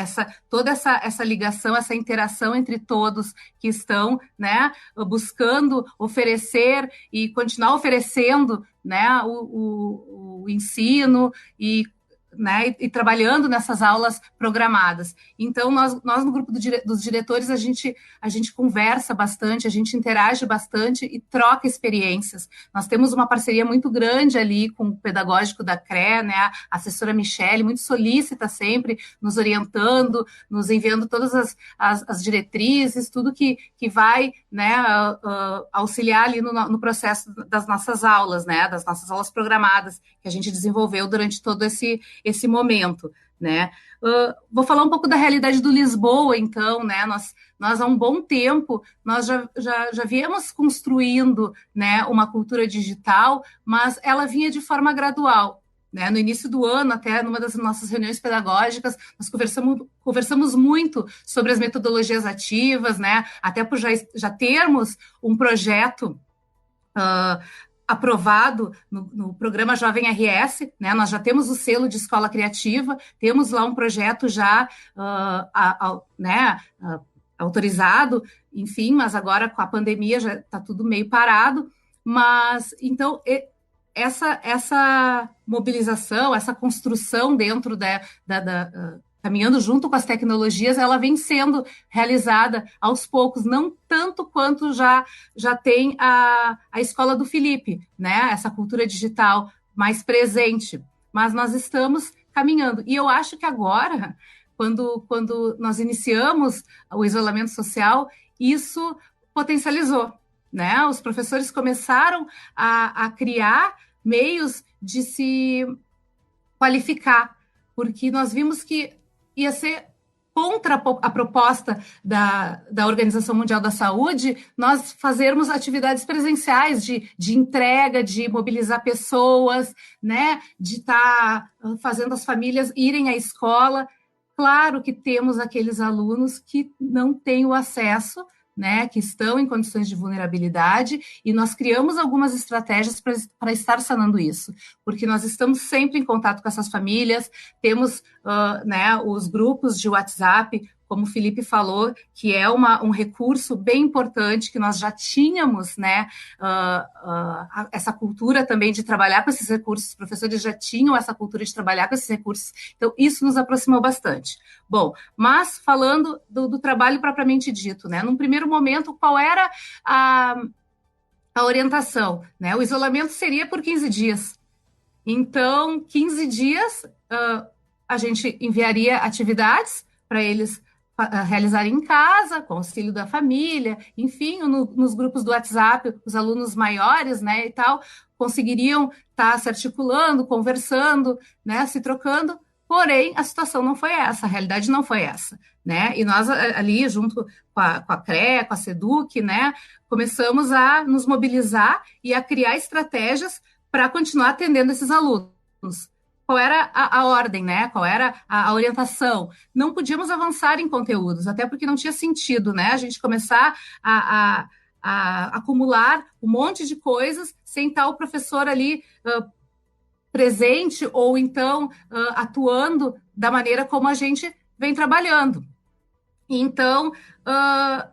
Toda essa ligação, essa interação entre todos que estão, né, buscando oferecer e continuar oferecendo, né, o ensino né, e trabalhando nessas aulas programadas. Então, nós no grupo dos diretores, a gente conversa bastante, a gente interage bastante e troca experiências. Nós temos uma parceria muito grande ali com o pedagógico da CRE, né, a assessora Michele, muito solícita sempre, nos orientando, nos enviando todas as diretrizes, tudo que vai, né, auxiliar ali no processo das nossas aulas, né, das nossas aulas programadas, que a gente desenvolveu durante todo esse momento, né? Vou falar um pouco da realidade do Lisboa, então, né? Nós há um bom tempo, nós já viemos construindo, né, uma cultura digital, mas ela vinha de forma gradual, né? No início do ano, até numa das nossas reuniões pedagógicas, nós conversamos muito sobre as metodologias ativas, né? Até por já termos um projeto aprovado no programa Jovem RS, né? Nós já temos o selo de escola criativa, temos lá um projeto já né, autorizado, enfim, mas agora com a pandemia já está tudo meio parado, mas então essa mobilização, essa construção dentro caminhando junto com as tecnologias, ela vem sendo realizada aos poucos, não tanto quanto já tem a escola do Felipe, né? Essa cultura digital mais presente. Mas nós estamos caminhando. E eu acho que agora, quando nós iniciamos o isolamento social, isso potencializou, né? Os professores começaram a criar meios de se qualificar, porque nós vimos que ia ser contra a proposta da Organização Mundial da Saúde nós fazermos atividades presenciais de entrega, de mobilizar pessoas, né, de estar fazendo as famílias irem à escola. Claro que temos aqueles alunos que não têm o acesso, né, que estão em condições de vulnerabilidade, e nós criamos algumas estratégias para estar sanando isso, porque nós estamos sempre em contato com essas famílias, temos né, os grupos de WhatsApp, como o Felipe falou, que é um recurso bem importante, que nós já tínhamos, né, essa cultura também de trabalhar com esses recursos, os professores já tinham essa cultura de trabalhar com esses recursos, então isso nos aproximou bastante. Bom, mas falando do trabalho propriamente dito, né, num primeiro momento, qual era a orientação, né? O isolamento seria por 15 dias. Então, 15 dias, a gente enviaria atividades para eles realizarem em casa, com auxílio da família, enfim, nos grupos do WhatsApp, os alunos maiores, né, e tal, conseguiriam estar se articulando, conversando, né, se trocando, porém, a situação não foi essa, a realidade não foi essa, né, e nós ali, junto com a CREA, com a SEDUC, né, começamos a nos mobilizar e a criar estratégias para continuar atendendo esses alunos. Qual era a ordem, né? Qual era a orientação? Não podíamos avançar em conteúdos, até porque não tinha sentido, né? A gente começar a acumular um monte de coisas sem estar o professor ali presente ou então atuando da maneira como a gente vem trabalhando. Então,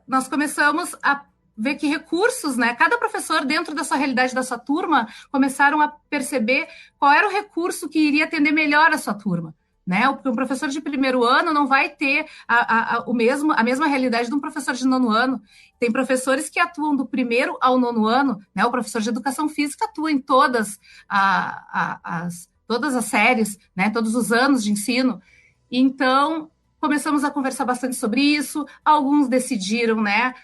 nós começamos a ver que recursos, né? Cada professor, dentro da sua realidade, da sua turma, começaram a perceber qual era o recurso que iria atender melhor a sua turma, né? Porque um professor de primeiro ano não vai ter a mesma realidade de um professor de nono ano. Tem professores que atuam do primeiro ao nono ano, né? O professor de educação física atua em todas as séries, né? Todos os anos de ensino. Então, começamos a conversar bastante sobre isso, alguns decidiram, né,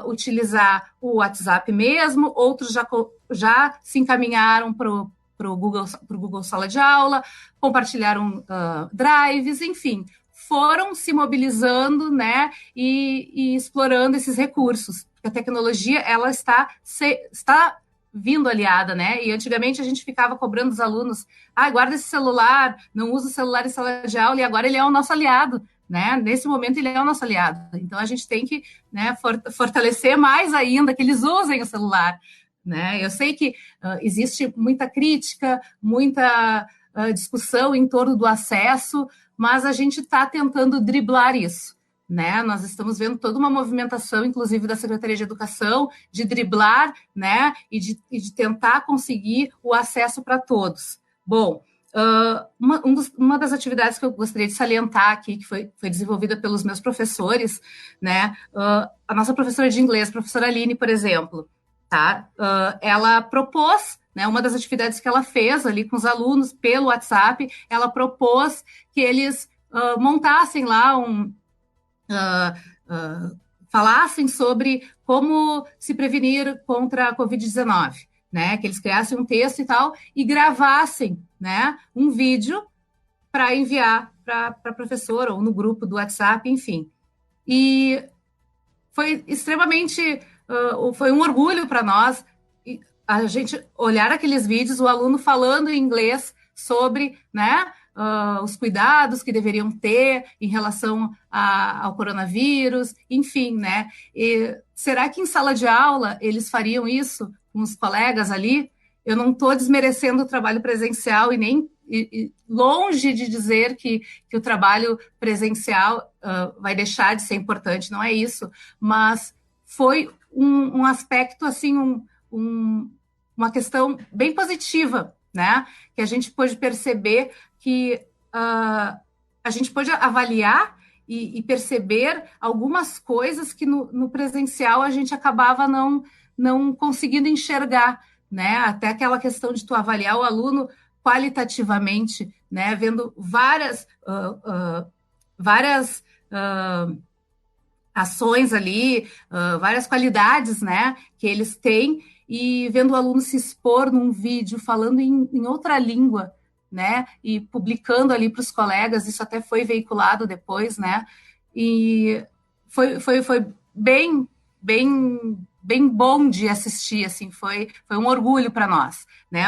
utilizar o WhatsApp mesmo, outros já se encaminharam para o Google Sala de Aula, compartilharam drives, enfim, foram se mobilizando, né, e explorando esses recursos. A tecnologia, ela está vindo aliada, né? E antigamente a gente ficava cobrando dos alunos, guarda esse celular, não usa o celular em sala de aula, e agora ele é o nosso aliado, né? Nesse momento ele é o nosso aliado. Então a gente tem que, né, fortalecer mais ainda que eles usem o celular, né? Eu sei que existe muita crítica, muita discussão em torno do acesso, mas a gente está tentando driblar isso, né? Nós estamos vendo toda uma movimentação, inclusive da Secretaria de Educação, de driblar, né, e de tentar conseguir o acesso para todos. Bom, uma das atividades que eu gostaria de salientar aqui, que foi desenvolvida pelos meus professores, né, a nossa professora de inglês, a professora Aline, por exemplo, tá? Ela propôs, né, uma das atividades que ela fez ali com os alunos pelo WhatsApp, ela propôs que eles montassem lá falassem sobre como se prevenir contra a Covid-19, né? Que eles criassem um texto e tal e gravassem, né, um vídeo para enviar para a professora ou no grupo do WhatsApp, enfim. E foi extremamente, foi um orgulho para nós a gente olhar aqueles vídeos, o aluno falando em inglês sobre, né, os cuidados que deveriam ter em relação ao coronavírus, enfim, né? E será que em sala de aula eles fariam isso com os colegas ali? Eu não estou desmerecendo o trabalho presencial e nem longe de dizer que o trabalho presencial vai deixar de ser importante, não é isso, mas foi um aspecto, assim, uma questão bem positiva, né? Que a gente pôde perceber que a gente pôde avaliar e perceber algumas coisas que no presencial a gente acabava não conseguindo enxergar, né? Até aquela questão de tu avaliar o aluno qualitativamente, né? Vendo várias ações ali, várias qualidades, né, que eles têm, e vendo o aluno se expor num vídeo falando em outra língua, né, e publicando ali para os colegas, isso até foi veiculado depois, né, e foi bem bom de assistir, assim, foi um orgulho para nós, né.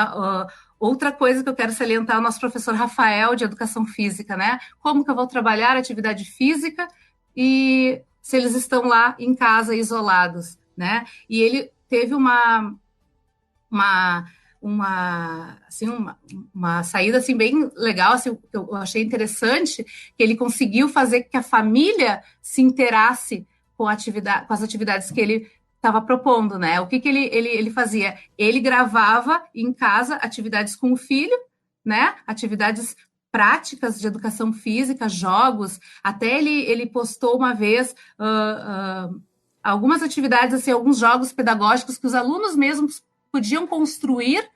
Outra coisa que eu quero salientar é o nosso professor Rafael, de Educação Física, né, como que eu vou trabalhar atividade física e se eles estão lá em casa isolados, né? E ele teve uma saída assim bem legal, assim, que eu achei interessante, que ele conseguiu fazer que a família se inteirasse com as atividades que ele estava propondo, né? O que ele fazia? Ele gravava em casa atividades com o filho, né? Atividades práticas de educação física, jogos. Até ele postou uma vez algumas atividades, assim, alguns jogos pedagógicos que os alunos mesmos podiam construir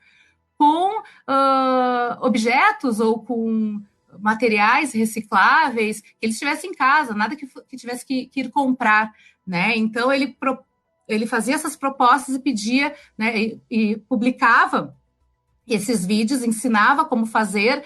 com objetos ou com materiais recicláveis que eles tivessem em casa, nada que tivesse que ir comprar, né? Então ele fazia essas propostas e pedia, né, e publicava esses vídeos, ensinava como fazer,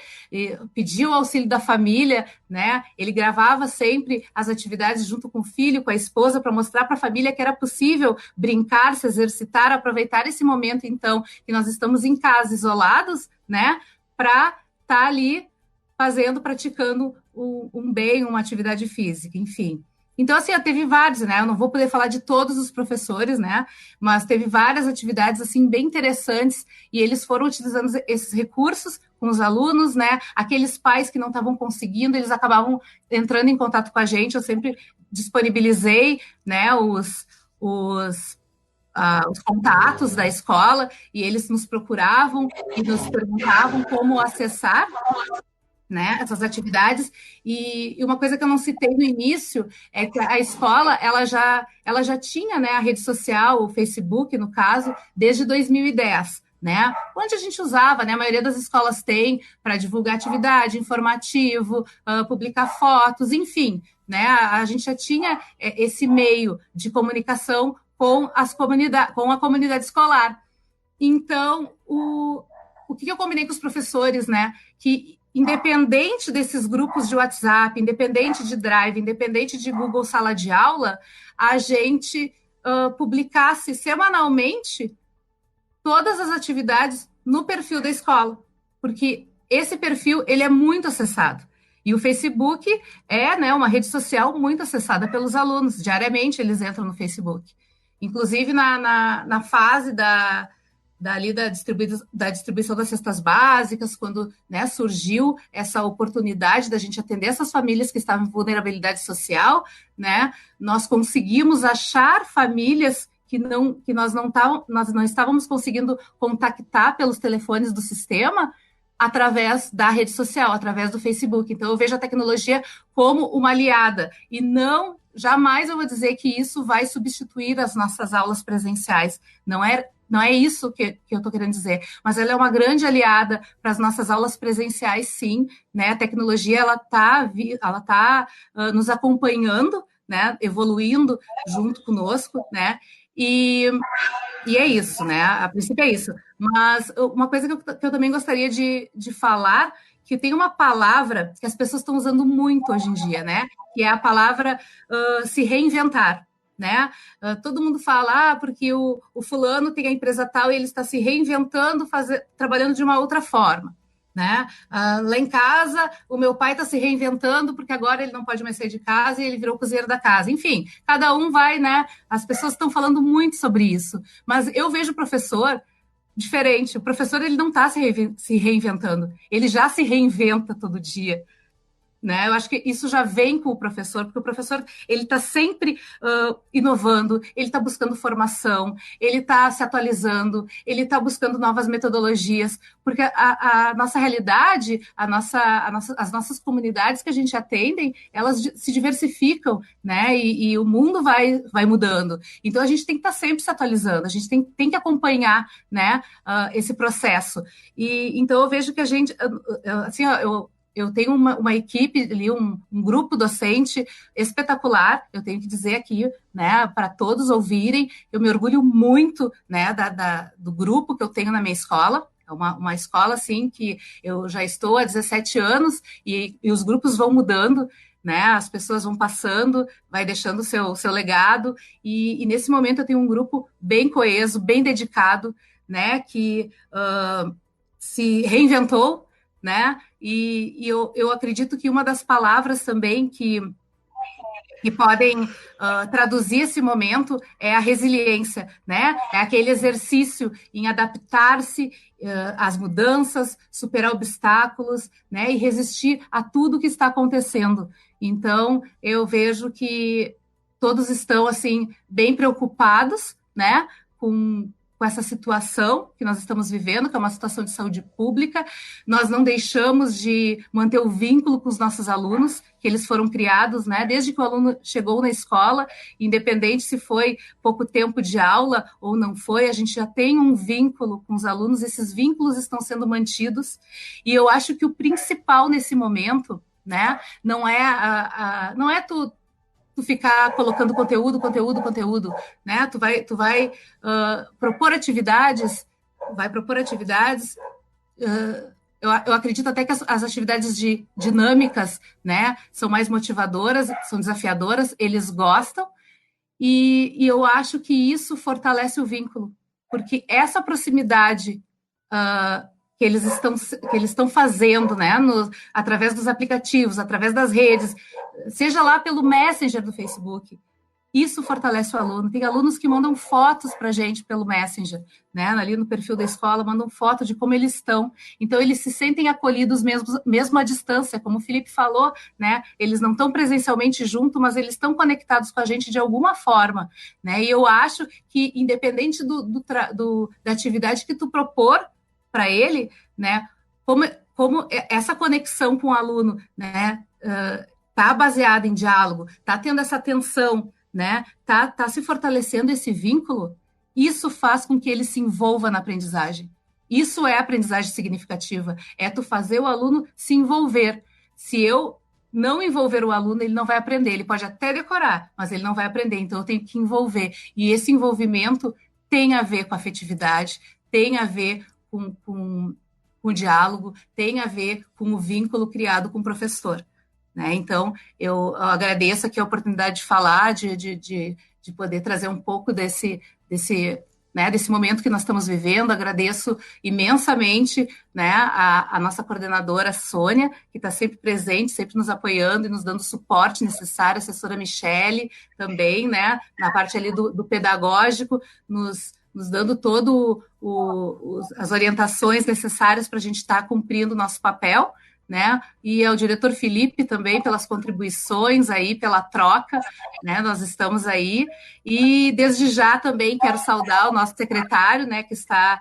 pedia o auxílio da família, né? Ele gravava sempre as atividades junto com o filho, com a esposa, para mostrar para a família que era possível brincar, se exercitar, aproveitar esse momento, então, que nós estamos em casa, isolados, né? Para estar ali praticando um bem, uma atividade física, enfim. Então, assim, teve vários, né? Eu não vou poder falar de todos os professores, né? Mas teve várias atividades, assim, bem interessantes, e eles foram utilizando esses recursos com os alunos, né? Aqueles pais que não estavam conseguindo, eles acabavam entrando em contato com a gente. Eu sempre disponibilizei, né, os contatos da escola, e eles nos procuravam e nos perguntavam como acessar, né, essas atividades. E uma coisa que eu não citei no início é que a escola ela já tinha, né, a rede social, o Facebook, no caso, desde 2010, né, onde a gente usava, né, a maioria das escolas tem para divulgar atividade, informativo, publicar fotos, enfim, né, a gente já tinha esse meio de comunicação com a comunidade escolar. Então, o que eu combinei com os professores, né, que independente desses grupos de WhatsApp, independente de Drive, independente de Google Sala de Aula, a gente publicasse semanalmente todas as atividades no perfil da escola, porque esse perfil ele é muito acessado. E o Facebook é, né, uma rede social muito acessada pelos alunos. Diariamente eles entram no Facebook. Inclusive na fase da distribuição das cestas básicas, quando, né, surgiu essa oportunidade da gente atender essas famílias que estavam em vulnerabilidade social, né, nós conseguimos achar famílias que nós não estávamos conseguindo contactar pelos telefones do sistema através da rede social, através do Facebook. Então, eu vejo a tecnologia como uma aliada e jamais eu vou dizer que isso vai substituir as nossas aulas presenciais. Não é isso que eu estou querendo dizer, mas ela é uma grande aliada para as nossas aulas presenciais, sim, né? A tecnologia ela tá nos acompanhando, né? Evoluindo junto conosco, né? E é isso, né? A princípio é isso. Mas uma coisa que eu também gostaria de falar, que tem uma palavra que as pessoas estão usando muito hoje em dia, né? Que é a palavra se reinventar. Né? Todo mundo fala, porque o fulano tem a empresa tal e ele está se reinventando, trabalhando de uma outra forma. Né? Lá em casa, o meu pai está se reinventando porque agora ele não pode mais sair de casa e ele virou cozinheiro da casa. Enfim, cada um vai, né? As pessoas estão falando muito sobre isso. Mas eu vejo o professor diferente. O professor ele não está se reinventando, ele já se reinventa todo dia. Né? Eu acho que isso já vem com o professor, porque o professor ele está sempre inovando, ele está buscando formação, ele está se atualizando, ele está buscando novas metodologias, porque a nossa realidade, as nossas comunidades que a gente atende, elas se diversificam, né? E o mundo vai mudando. Então a gente tem que estar sempre se atualizando, a gente tem que acompanhar, né, esse processo. E então eu vejo que a gente, assim, eu tenho uma equipe ali, um grupo docente espetacular, eu tenho que dizer aqui, né, para todos ouvirem, eu me orgulho muito, né, do grupo que eu tenho na minha escola. É uma escola, assim, que eu já estou há 17 anos e os grupos vão mudando, né, as pessoas vão passando, vai deixando o seu legado, e nesse momento eu tenho um grupo bem coeso, bem dedicado, né, que se reinventou, né? E eu acredito que uma das palavras também que que podem traduzir esse momento é a resiliência, né? É aquele exercício em adaptar-se às mudanças, superar obstáculos, né? E resistir a tudo que está acontecendo. Então, eu vejo que todos estão, assim, bem preocupados, né? Com essa situação que nós estamos vivendo, que é uma situação de saúde pública. Nós não deixamos de manter o vínculo com os nossos alunos, que eles foram criados, né, desde que o aluno chegou na escola, independente se foi pouco tempo de aula ou não foi, a gente já tem um vínculo com os alunos, esses vínculos estão sendo mantidos, e eu acho que o principal nesse momento, né, não é tu ficar colocando conteúdo, né? Tu vai propor atividades, eu acredito até que as atividades dinâmicas, né, são mais motivadoras, são desafiadoras, eles gostam, e eu acho que isso fortalece o vínculo, porque essa proximidade que eles estão fazendo, né, através dos aplicativos, através das redes, seja lá pelo Messenger do Facebook, isso fortalece o aluno. Tem alunos que mandam fotos para a gente pelo Messenger, né, ali no perfil da escola, mandam foto de como eles estão. Então, eles se sentem acolhidos mesmo à distância, como o Felipe falou, né, eles não estão presencialmente junto, mas eles estão conectados com a gente de alguma forma, né, e eu acho que, independente da atividade que tu propor para ele, né, como essa conexão com o aluno, né, tá baseada em diálogo, tá tendo essa atenção, né, tá se fortalecendo esse vínculo, isso faz com que ele se envolva na aprendizagem. Isso é aprendizagem significativa, é tu fazer o aluno se envolver. Se eu não envolver o aluno, ele não vai aprender, ele pode até decorar, mas ele não vai aprender, então eu tenho que envolver. E esse envolvimento tem a ver com afetividade, tem a ver com o diálogo, tem a ver com o vínculo criado com o professor, né? Então, eu agradeço aqui a oportunidade de falar, de poder trazer um pouco desse momento que nós estamos vivendo. Agradeço imensamente, né, a nossa coordenadora Sônia, que está sempre presente, sempre nos apoiando e nos dando o suporte necessário, a assessora Michele também, né, na parte ali do pedagógico, nos dando todo as orientações necessárias para a gente estar cumprindo o nosso papel, né? E ao diretor Felipe também pelas contribuições aí, pela troca, né? Nós estamos aí, e desde já também quero saudar o nosso secretário, né, que está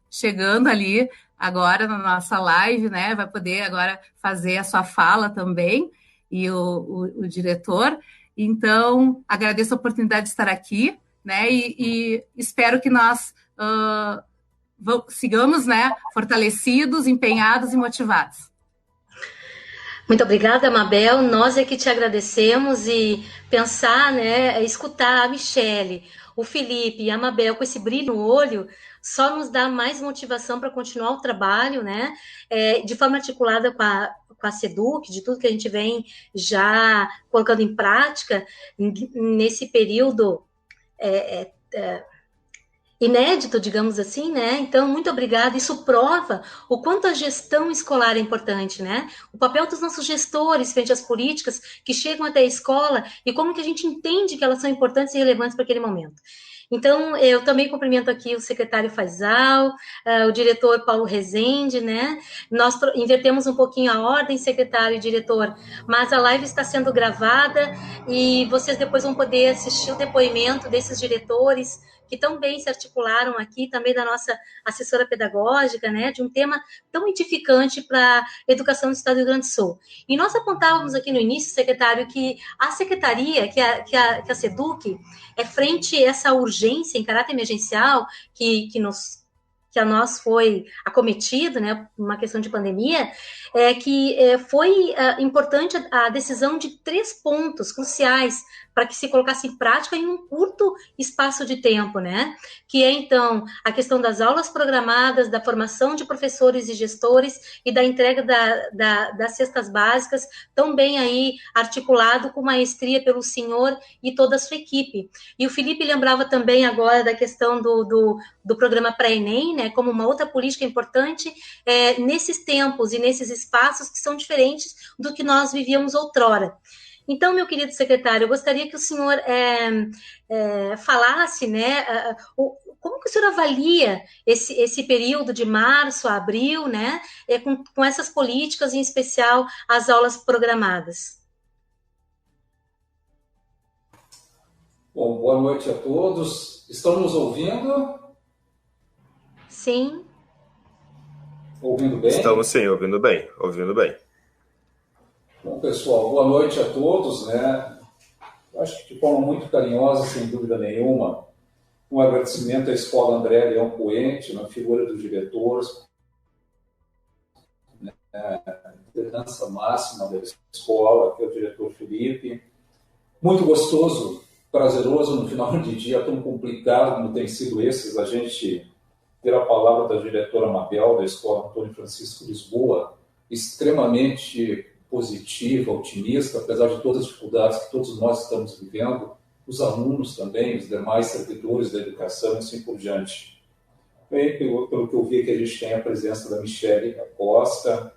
chegando ali agora na nossa live, né? Vai poder agora fazer a sua fala também, e o diretor. Então, agradeço a oportunidade de estar aqui, né? E espero que nós sigamos, né, fortalecidos, empenhados e motivados. Muito obrigada, Mabel. Nós é que te agradecemos, e pensar, né, escutar a Michele, o Felipe e a Mabel com esse brilho no olho só nos dá mais motivação para continuar o trabalho, né, de forma articulada com a SEDUC, de tudo que a gente vem já colocando em prática nesse período inédito, digamos assim, né? Então, muito obrigada. Isso prova o quanto a gestão escolar é importante, né? O papel dos nossos gestores frente às políticas que chegam até a escola e como que a gente entende que elas são importantes e relevantes para aquele momento. Então, eu também cumprimento aqui o secretário Faisal, o diretor Paulo Rezende, né? Nós invertemos um pouquinho a ordem, secretário e diretor, mas a live está sendo gravada e vocês depois vão poder assistir o depoimento desses diretores que tão bem se articularam aqui, também da nossa assessora pedagógica, né, de um tema tão edificante para a educação do Estado do Rio Grande do Sul. E nós apontávamos aqui no início, secretário, que a secretaria, que a SEDUC, frente a essa urgência em caráter emergencial que a nós foi acometido, né, uma questão de pandemia, foi importante a decisão de 3 pontos cruciais para que se colocasse em prática em um curto espaço de tempo, né? Que é, então, a questão das aulas programadas, da formação de professores e gestores e da entrega das cestas básicas, tão bem aí articulado com maestria pelo senhor e toda a sua equipe. E o Felipe lembrava também agora da questão do programa pré-ENEM, né, como uma outra política importante nesses tempos e nesses espaços que são diferentes do que nós vivíamos outrora. Então, meu querido secretário, eu gostaria que o senhor falasse, né, como que o senhor avalia esse período de março a abril, né, com essas políticas, em especial as aulas programadas? Bom, boa noite a todos. Estão nos ouvindo? Sim. Ouvindo bem? Estamos sim, ouvindo bem, ouvindo bem. Bom, pessoal, boa noite a todos, né? Acho que de forma muito carinhosa, sem dúvida nenhuma, um agradecimento à Escola André Leão Poente, na figura do diretor, né, a liderança máxima da escola, que é o diretor Felipe. Muito gostoso, prazeroso no final de dia tão complicado como tem sido esses, a gente ter a palavra da diretora Mabel, da Escola Antônio Francisco Lisboa, extremamente positiva, otimista, apesar de todas as dificuldades que todos nós estamos vivendo, os alunos também, os demais servidores da educação e assim por diante. Bem, pelo que eu vi que a gente tem a presença da Michele Costa,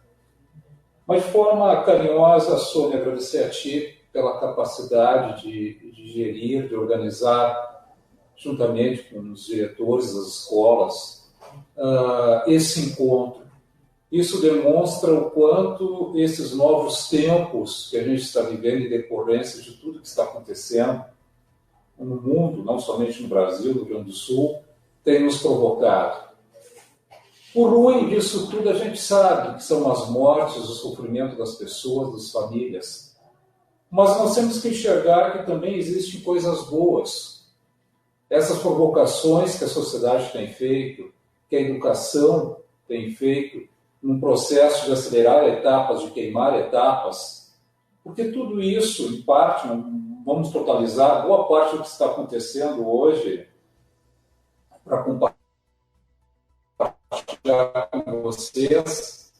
mas de forma carinhosa, Sônia, agradecer a ti pela capacidade de gerir, de organizar, juntamente com os diretores das escolas, esse encontro. Isso demonstra o quanto esses novos tempos que a gente está vivendo em decorrência de tudo que está acontecendo no mundo, não somente no Brasil, no Rio Grande do Sul, tem nos provocado. O ruim disso tudo a gente sabe que são as mortes, o sofrimento das pessoas, das famílias. Mas nós temos que enxergar que também existem coisas boas. Essas provocações que a sociedade tem feito, que a educação tem feito, num processo de acelerar etapas, de queimar etapas, porque tudo isso, em parte, não vamos totalizar, boa parte do que está acontecendo hoje, para compartilhar com vocês,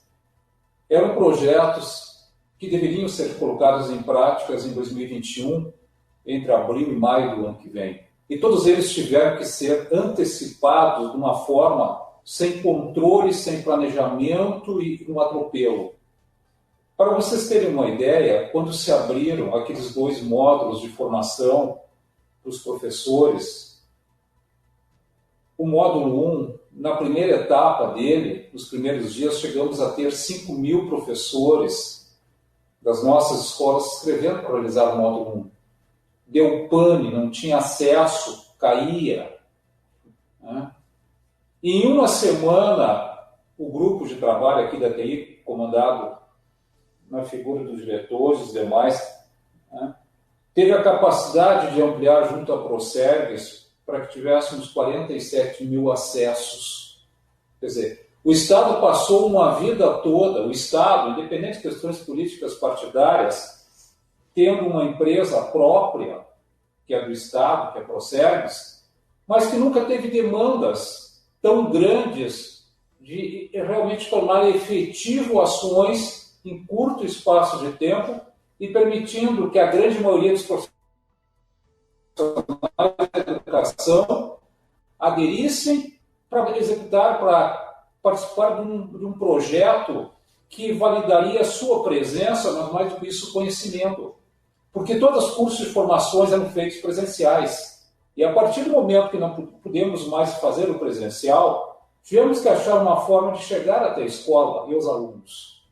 eram projetos que deveriam ser colocados em práticas em 2021, entre abril e maio do ano que vem. E todos eles tiveram que ser antecipados de uma forma sem controle, sem planejamento e no atropelo. Para vocês terem uma ideia, quando se abriram aqueles 2 módulos de formação para os professores, o módulo 1, na primeira etapa dele, nos primeiros dias, chegamos a ter 5.000 professores das nossas escolas se inscrevendo para realizar o módulo 1. Deu pane, não tinha acesso, caía, né? E em uma semana, o grupo de trabalho aqui da TI, comandado na figura dos diretores e os demais, né, teve a capacidade de ampliar junto à Procergs para que tivéssemos 47.000 acessos. Quer dizer, o Estado passou uma vida toda, o Estado, independente de questões políticas partidárias, tendo uma empresa própria, que é do Estado, que é a Procergs, mas que nunca teve demandas tão grandes de realmente tornar efetivo ações em curto espaço de tempo e permitindo que a grande maioria dos profissionais da educação aderissem para executar, para participar de um projeto que validaria a sua presença, mas mais do que isso, conhecimento. Porque todos os cursos de formações eram feitos presenciais. E a partir do momento que não pudemos mais fazer o presencial, tivemos que achar uma forma de chegar até a escola e os alunos.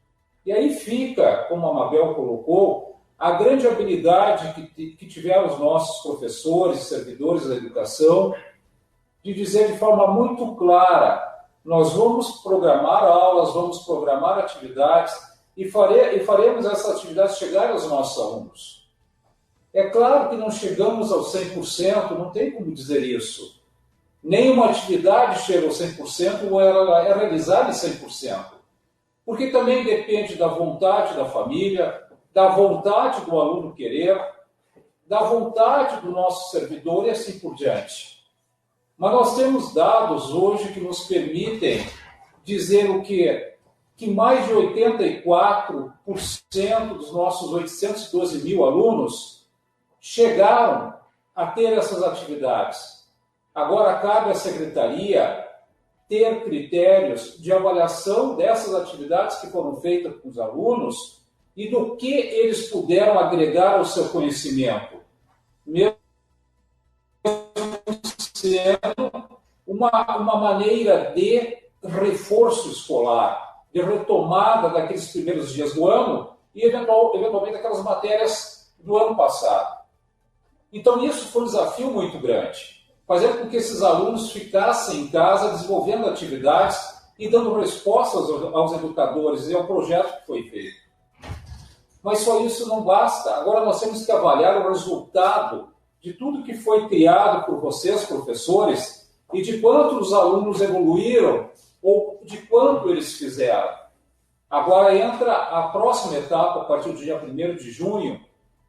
E aí fica, como a Mabel colocou, a grande habilidade que tiveram os nossos professores e servidores da educação de dizer de forma muito clara: nós vamos programar aulas, vamos programar atividades e faremos essas atividades chegarem aos nossos alunos. É claro que não chegamos ao 100%, não tem como dizer isso. Nenhuma atividade chega ao 100% ou ela é realizada em 100%. Porque também depende da vontade da família, da vontade do aluno querer, da vontade do nosso servidor e assim por diante. Mas nós temos dados hoje que nos permitem dizer o quê? Que mais de 84% dos nossos 812 mil alunos chegaram a ter essas atividades. Agora cabe à Secretaria ter critérios de avaliação dessas atividades que foram feitas com os alunos e do que eles puderam agregar ao seu conhecimento, mesmo sendo uma maneira de reforço escolar, de retomada daqueles primeiros dias do ano e, eventualmente, aquelas matérias do ano passado. Então, isso foi um desafio muito grande, fazer com que esses alunos ficassem em casa desenvolvendo atividades e dando respostas aos educadores e ao projeto que foi feito. Mas só isso não basta. Agora nós temos que avaliar o resultado de tudo que foi criado por vocês, professores, e de quanto os alunos evoluíram ou de quanto eles fizeram. Agora entra a próxima etapa, a partir do dia 1º de junho,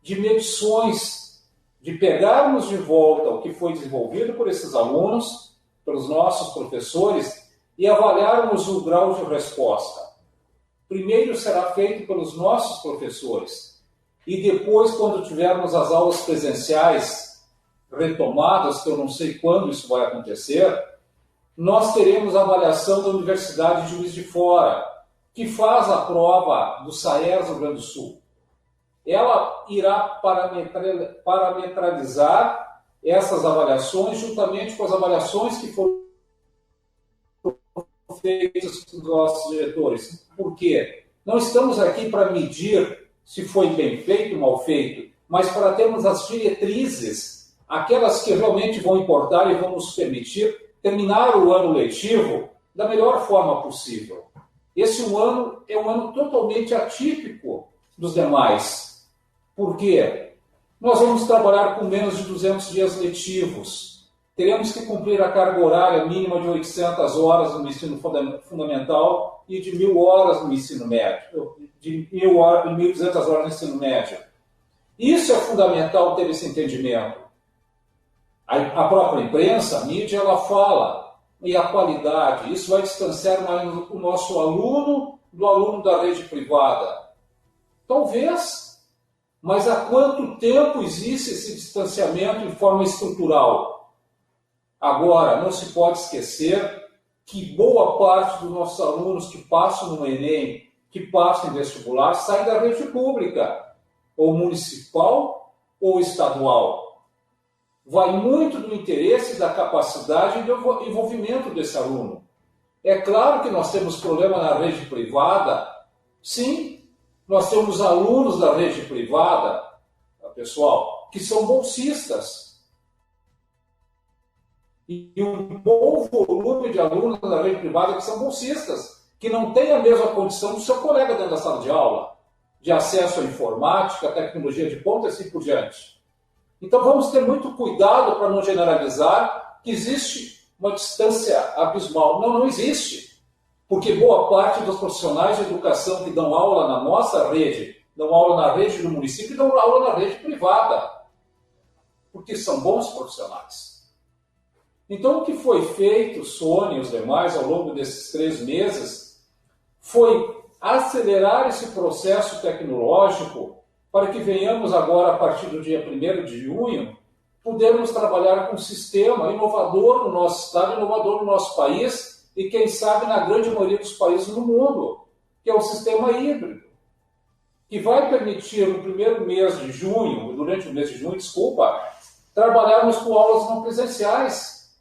de medições, de pegarmos de volta o que foi desenvolvido por esses alunos, pelos nossos professores, e avaliarmos o grau de resposta. Primeiro será feito pelos nossos professores, e depois, quando tivermos as aulas presenciais retomadas, que eu não sei quando isso vai acontecer, nós teremos a avaliação da Universidade de Juiz de Fora, que faz a prova do SAERS do Rio Grande do Sul. Ela irá parametralizar essas avaliações juntamente com as avaliações que foram feitas pelos nossos diretores. Por quê? Não estamos aqui para medir se foi bem feito ou mal feito, mas para termos as diretrizes, aquelas que realmente vão importar e vão nos permitir terminar o ano letivo da melhor forma possível. Esse ano é um ano totalmente atípico dos demais. Por quê? Nós vamos trabalhar com menos de 200 dias letivos. Teremos que cumprir a carga horária mínima de 800 horas no ensino fundamental e de 1.000 horas no ensino médio, de 1.200 horas no ensino médio. Isso é fundamental ter esse entendimento. A própria imprensa, a mídia, ela fala, e a qualidade, isso vai distanciar mais o nosso aluno do aluno da rede privada. Talvez, mas há quanto tempo existe esse distanciamento em forma estrutural? Agora, não se pode esquecer que boa parte dos nossos alunos que passam no Enem, que passam em vestibular, saem da rede pública, ou municipal ou estadual. Vai muito do interesse, da capacidade e do envolvimento desse aluno. É claro que nós temos problema na rede privada. Sim, nós temos alunos da rede privada, pessoal, que são bolsistas. E um bom volume de alunos da rede privada que são bolsistas, que não têm a mesma condição do seu colega dentro da sala de aula, de acesso à informática, tecnologia de ponta e assim por diante. Então vamos ter muito cuidado para não generalizar que existe uma distância abismal. Não existe. Porque boa parte dos profissionais de educação que dão aula na nossa rede, dão aula na rede do município e dão aula na rede privada. Porque são bons profissionais. Então o que foi feito, Sônia e os demais, ao longo desses 3 meses, foi acelerar esse processo tecnológico para que venhamos agora, a partir do dia 1º de junho, podermos trabalhar com um sistema inovador no nosso estado, inovador no nosso país e, quem sabe, na grande maioria dos países do mundo, que é o sistema híbrido, que vai permitir, no primeiro mês de junho, durante o mês de junho, trabalharmos com aulas não presenciais.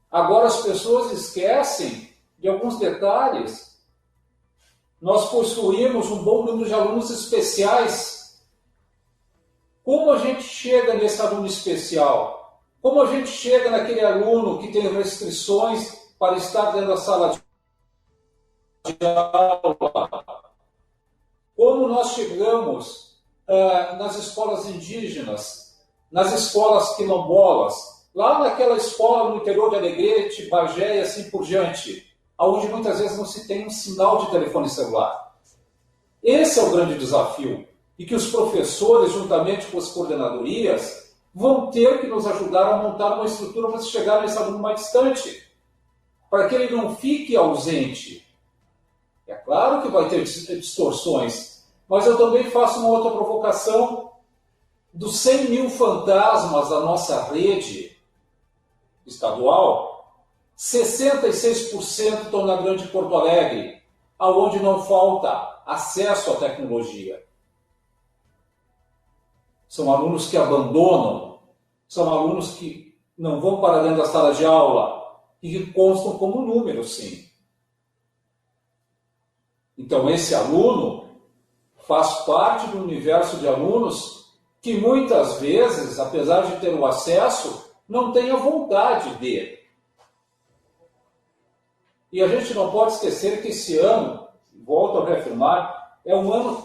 Agora as pessoas esquecem de alguns detalhes. Nós possuímos um bom número de alunos especiais. Como a gente chega nesse aluno especial? Como a gente chega naquele aluno que tem restrições para estar dentro da sala de aula? Como nós chegamos nas escolas indígenas, nas escolas quilombolas, lá naquela escola no interior de Alegrete, Bagé e assim por diante, onde muitas vezes não se tem um sinal de telefone celular. Esse é o grande desafio, e que os professores, juntamente com as coordenadorias, vão ter que nos ajudar a montar uma estrutura para chegar nesse aluno mais distante, para que ele não fique ausente. É claro que vai ter distorções, mas eu também faço uma outra provocação. Dos 100 mil fantasmas da nossa rede estadual, 66% estão na Grande Porto Alegre, aonde não falta acesso à tecnologia. São alunos que abandonam, são alunos que não vão para dentro da sala de aula e que constam como número, sim. Então, esse aluno faz parte do universo de alunos que muitas vezes, apesar de ter o acesso, não tem a vontade de. E a gente não pode esquecer que esse ano, volto a reafirmar, é um ano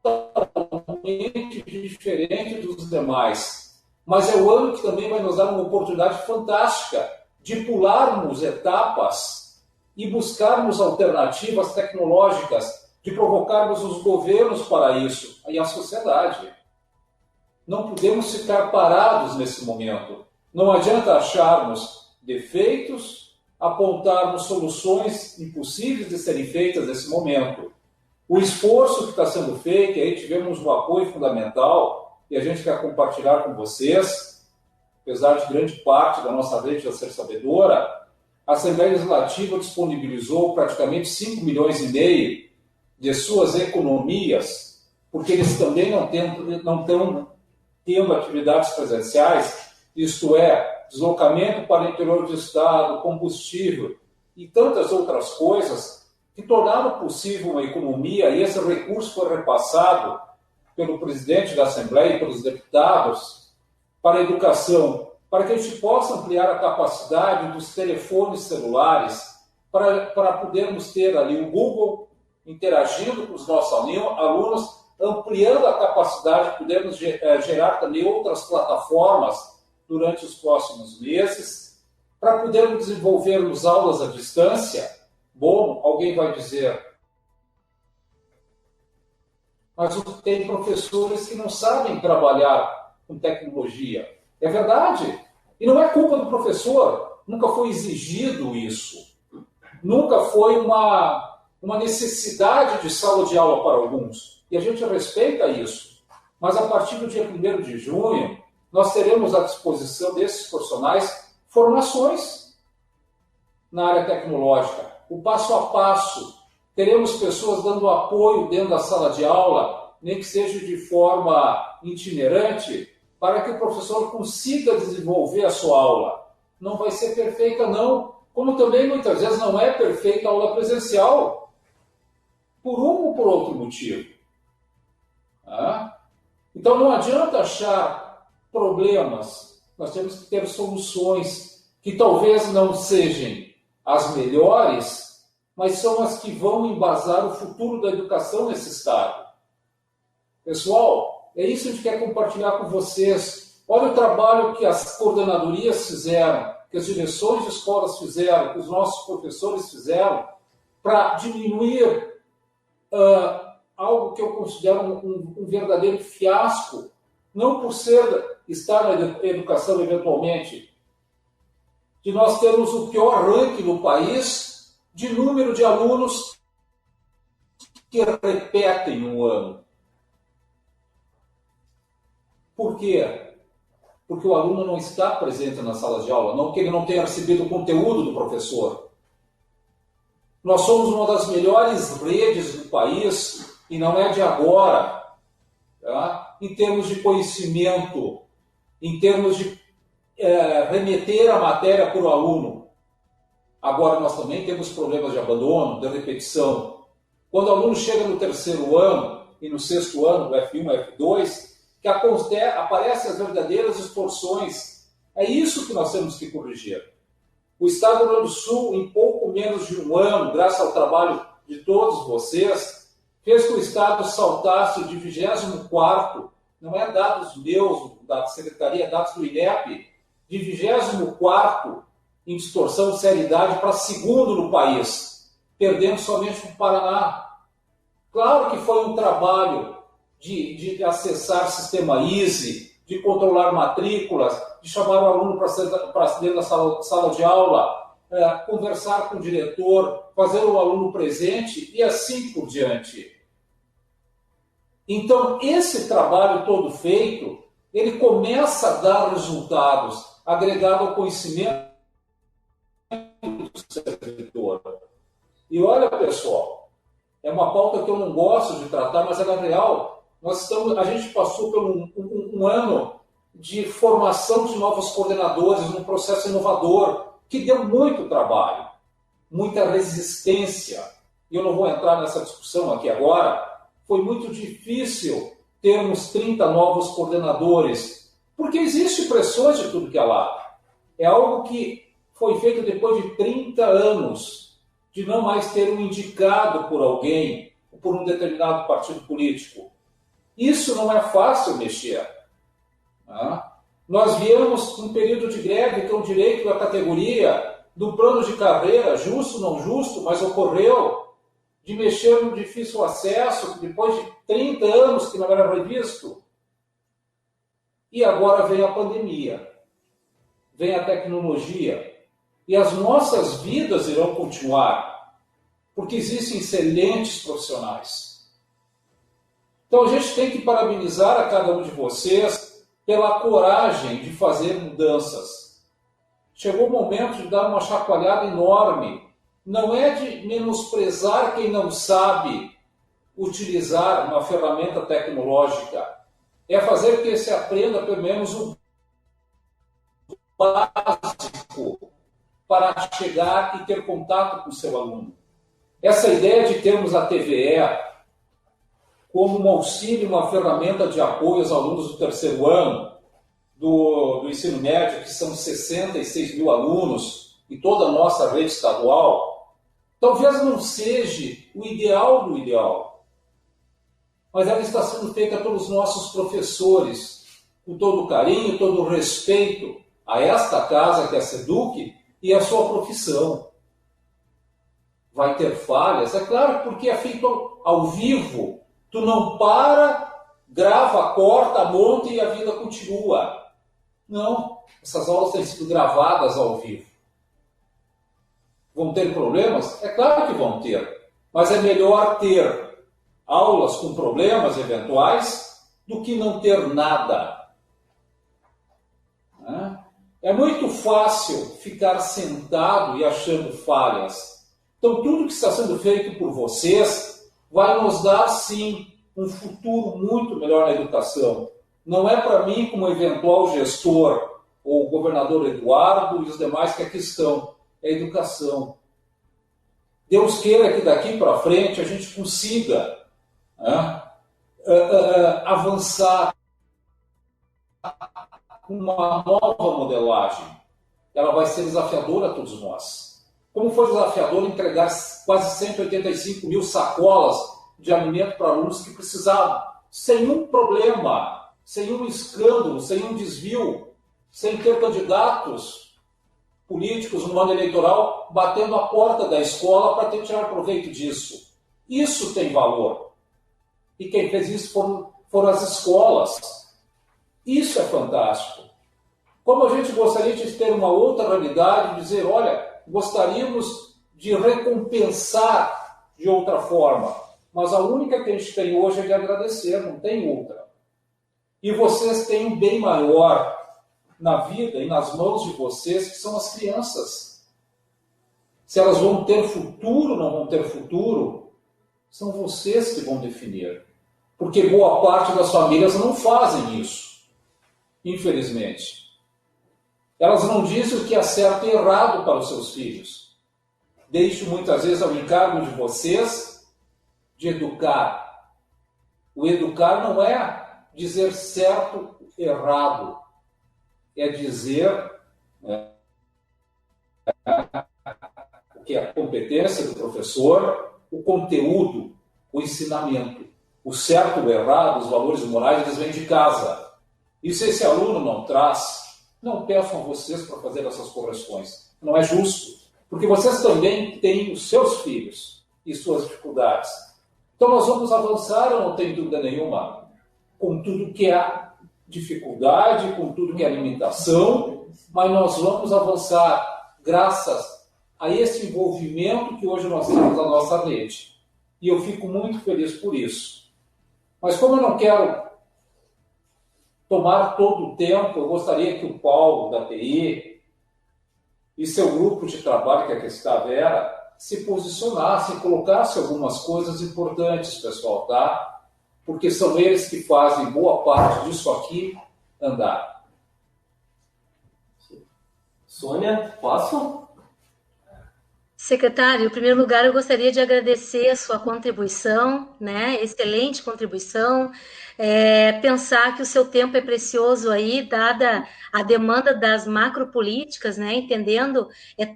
totalmente diferente dos demais. Mas é o ano que também vai nos dar uma oportunidade fantástica de pularmos etapas e buscarmos alternativas tecnológicas, de provocarmos os governos para isso e a sociedade. Não podemos ficar parados nesse momento. Não adianta acharmos defeitos, apontarmos soluções impossíveis de serem feitas nesse momento. O esforço que está sendo feito, e aí tivemos um apoio fundamental, e a gente quer compartilhar com vocês, apesar de grande parte da nossa rede já ser sabedora, a Assembleia Legislativa disponibilizou praticamente 5,5 milhões de suas economias, porque eles também não estão tendo atividades presenciais, isto é, deslocamento para o interior do estado, combustível e tantas outras coisas que tornaram possível uma economia, e esse recurso foi repassado pelo presidente da Assembleia e pelos deputados para a educação, para que a gente possa ampliar a capacidade dos telefones celulares, para podermos ter ali o Google interagindo com os nossos alunos, ampliando a capacidade de podermos gerar também outras plataformas durante os próximos meses, para podermos desenvolvermos aulas à distância. Bom, alguém vai dizer, mas tem professores que não sabem trabalhar com tecnologia. É verdade. E não é culpa do professor. Nunca foi exigido isso. Nunca foi uma necessidade de sala de aula para alguns. E a gente respeita isso. Mas a partir do dia 1º de junho, nós teremos à disposição desses profissionais formações na área tecnológica, o passo a passo. Teremos pessoas dando apoio dentro da sala de aula, nem que seja de forma itinerante, para que o professor consiga desenvolver a sua aula. Não vai ser perfeita, não. Como também, muitas vezes, não é perfeita a aula presencial, por um ou por outro motivo. Então, não adianta achar problemas. Nós temos que ter soluções que talvez não sejam as melhores, mas são as que vão embasar o futuro da educação nesse estado. Pessoal, é isso que a gente quer compartilhar com vocês. Olha o trabalho que as coordenadorias fizeram, que as direções de escolas fizeram, que os nossos professores fizeram, para diminuir algo que eu considero um verdadeiro fiasco, não por estar na educação eventualmente, de nós termos o pior ranking no país de número de alunos que repetem um ano. Por quê? Porque o aluno não está presente na sala de aula, não que ele não tenha recebido o conteúdo do professor. Nós somos uma das melhores redes do país, e não é de agora, tá? Em termos de conhecimento, em termos de remeter a matéria para o aluno. Agora, nós também temos problemas de abandono, de repetição. Quando o aluno chega no 3º ano e no 6º ano, do F1, F2, que aparecem as verdadeiras distorções. É isso que nós temos que corrigir. O Estado do Rio Grande do Sul, em pouco menos de um ano, graças ao trabalho de todos vocês, fez que o Estado saltasse de 24º, não é dados meus, da Secretaria, dados do INEP, de 24º em distorção de seriedade para 2º no país, perdendo somente para o Paraná. Claro que foi um trabalho de acessar sistema EASY, de controlar matrículas, de chamar o aluno para dentro da sala de aula, conversar com o diretor, fazer o aluno presente e assim por diante. Então, esse trabalho todo feito, ele começa a dar resultados, agregado ao conhecimento do servidor. E olha, pessoal, é uma pauta que eu não gosto de tratar, mas ela é real. A gente passou por um ano de formação de novos coordenadores, num processo inovador, que deu muito trabalho, muita resistência. E eu não vou entrar nessa discussão aqui agora. Foi muito difícil termos 30 novos coordenadores, porque existe pressões de tudo que é lado. É algo que foi feito depois de 30 anos de não mais ter um indicado por alguém, por um determinado partido político. Isso não é fácil mexer. Nós viemos um período de greve, que é um direito da categoria, do plano de carreira, justo ou não justo, mas ocorreu, de mexer no difícil acesso, depois de 30 anos que não era revisto. E agora vem a pandemia, vem a tecnologia, e as nossas vidas irão continuar, porque existem excelentes profissionais. Então a gente tem que parabenizar a cada um de vocês pela coragem de fazer mudanças. Chegou o momento de dar uma chacoalhada enorme. Não é de menosprezar quem não sabe utilizar uma ferramenta tecnológica. É fazer que se aprenda pelo menos o básico para chegar e ter contato com o seu aluno. Essa ideia de termos a TVE como um auxílio, uma ferramenta de apoio aos alunos do terceiro ano do ensino médio, que são 66 mil alunos, e toda a nossa rede estadual, talvez não seja o ideal do ideal, mas ela está sendo feita pelos nossos professores, com todo o carinho, todo o respeito a esta casa, que é a SEDUC, e a sua profissão. Vai ter falhas? É claro, porque é feito ao vivo. Tu não para, grava, corta, monta e a vida continua. Não, essas aulas têm sido gravadas ao vivo. Vão ter problemas? É claro que vão ter. Mas é melhor ter aulas com problemas eventuais do que não ter nada. É muito fácil ficar sentado e achando falhas. Então, tudo que está sendo feito por vocês vai nos dar, sim, um futuro muito melhor na educação. Não é para mim, como eventual gestor, ou o governador Eduardo e os demais que aqui estão. É educação. Deus queira que daqui para frente a gente consiga avançar com uma nova modelagem. Ela vai ser desafiadora a todos nós. Como foi desafiador entregar quase 185 mil sacolas de alimento para alunos que precisavam, sem um problema, sem um escândalo, sem um desvio, sem ter candidatos políticos no ano eleitoral batendo a porta da escola para tirar proveito disso. Isso tem valor. E quem fez isso foram as escolas. Isso é fantástico. Como a gente gostaria de ter uma outra realidade, dizer, olha, gostaríamos de recompensar de outra forma, mas a única que a gente tem hoje é de agradecer, não tem outra. E vocês têm um bem maior na vida e nas mãos de vocês, que são as crianças. Se elas vão ter futuro ou não vão ter futuro, são vocês que vão definir. Porque boa parte das famílias não fazem isso, infelizmente. Elas não dizem o que é certo e errado para os seus filhos. Deixo muitas vezes ao encargo de vocês de educar. O educar não é dizer certo e errado. É dizer o que é a competência do professor, o conteúdo, o ensinamento. O certo e o errado, os valores morais, eles vêm de casa. E se esse aluno não traz, não peçam a vocês para fazer essas correções. Não é justo. Porque vocês também têm os seus filhos e suas dificuldades. Então nós vamos avançar, eu não tenho dúvida nenhuma, com tudo que é dificuldade, com tudo que é limitação, mas nós vamos avançar graças a esse envolvimento que hoje nós temos na nossa rede. E eu fico muito feliz por isso. Mas como eu não quero tomar todo o tempo, eu gostaria que o Paulo, da TI, e seu grupo de trabalho, que aqui está a Vera, se posicionassem, colocassem algumas coisas importantes, pessoal, tá? Porque são eles que fazem boa parte disso aqui andar. Sônia, posso? Secretário, em primeiro lugar, eu gostaria de agradecer a sua contribuição, né? Excelente contribuição. Pensar que o seu tempo é precioso aí, dada a demanda das macropolíticas, né? Entendendo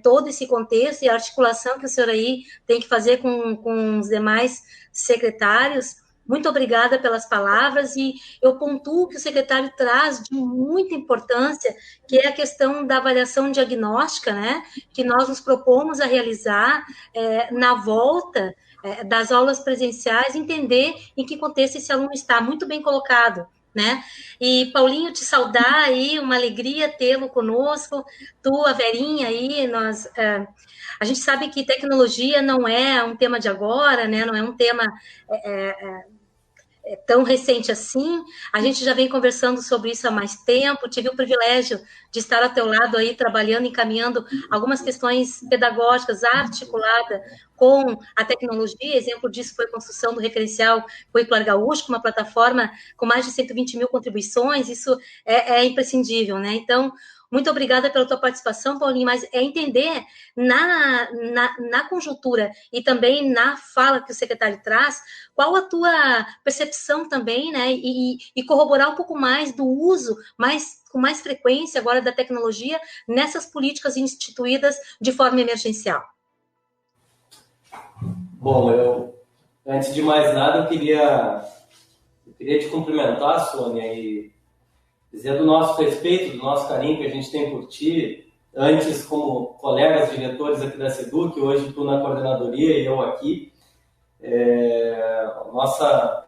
todo esse contexto e a articulação que o senhor aí tem que fazer com os demais secretários. Muito obrigada pelas palavras, e eu pontuo que o secretário traz de muita importância, que é a questão da avaliação diagnóstica, né, que nós nos propomos a realizar na volta das aulas presenciais, entender em que contexto esse aluno está, muito bem colocado, né? E, Paulinho, te saudar aí, uma alegria tê-lo conosco, tu, a Verinha aí, a gente sabe que tecnologia não é um tema de agora, né, não é um tema tão recente assim, a gente já vem conversando sobre isso há mais tempo, tive o privilégio de estar ao teu lado aí, trabalhando, encaminhando algumas questões pedagógicas articuladas com a tecnologia. Exemplo disso foi a construção do referencial curricular gaúcho, uma plataforma com mais de 120 mil contribuições, isso é imprescindível, né? Então, muito obrigada pela tua participação, Paulinho, mas entender na conjuntura e também na fala que o secretário traz, qual a tua percepção também, né, e corroborar um pouco mais do uso, com mais frequência agora da tecnologia nessas políticas instituídas de forma emergencial. Bom, antes de mais nada, eu queria te cumprimentar, Sônia, e dizer do nosso respeito, do nosso carinho que a gente tem por ti, antes como colegas diretores aqui da SEDUC, hoje tu na coordenadoria e eu aqui. Nossa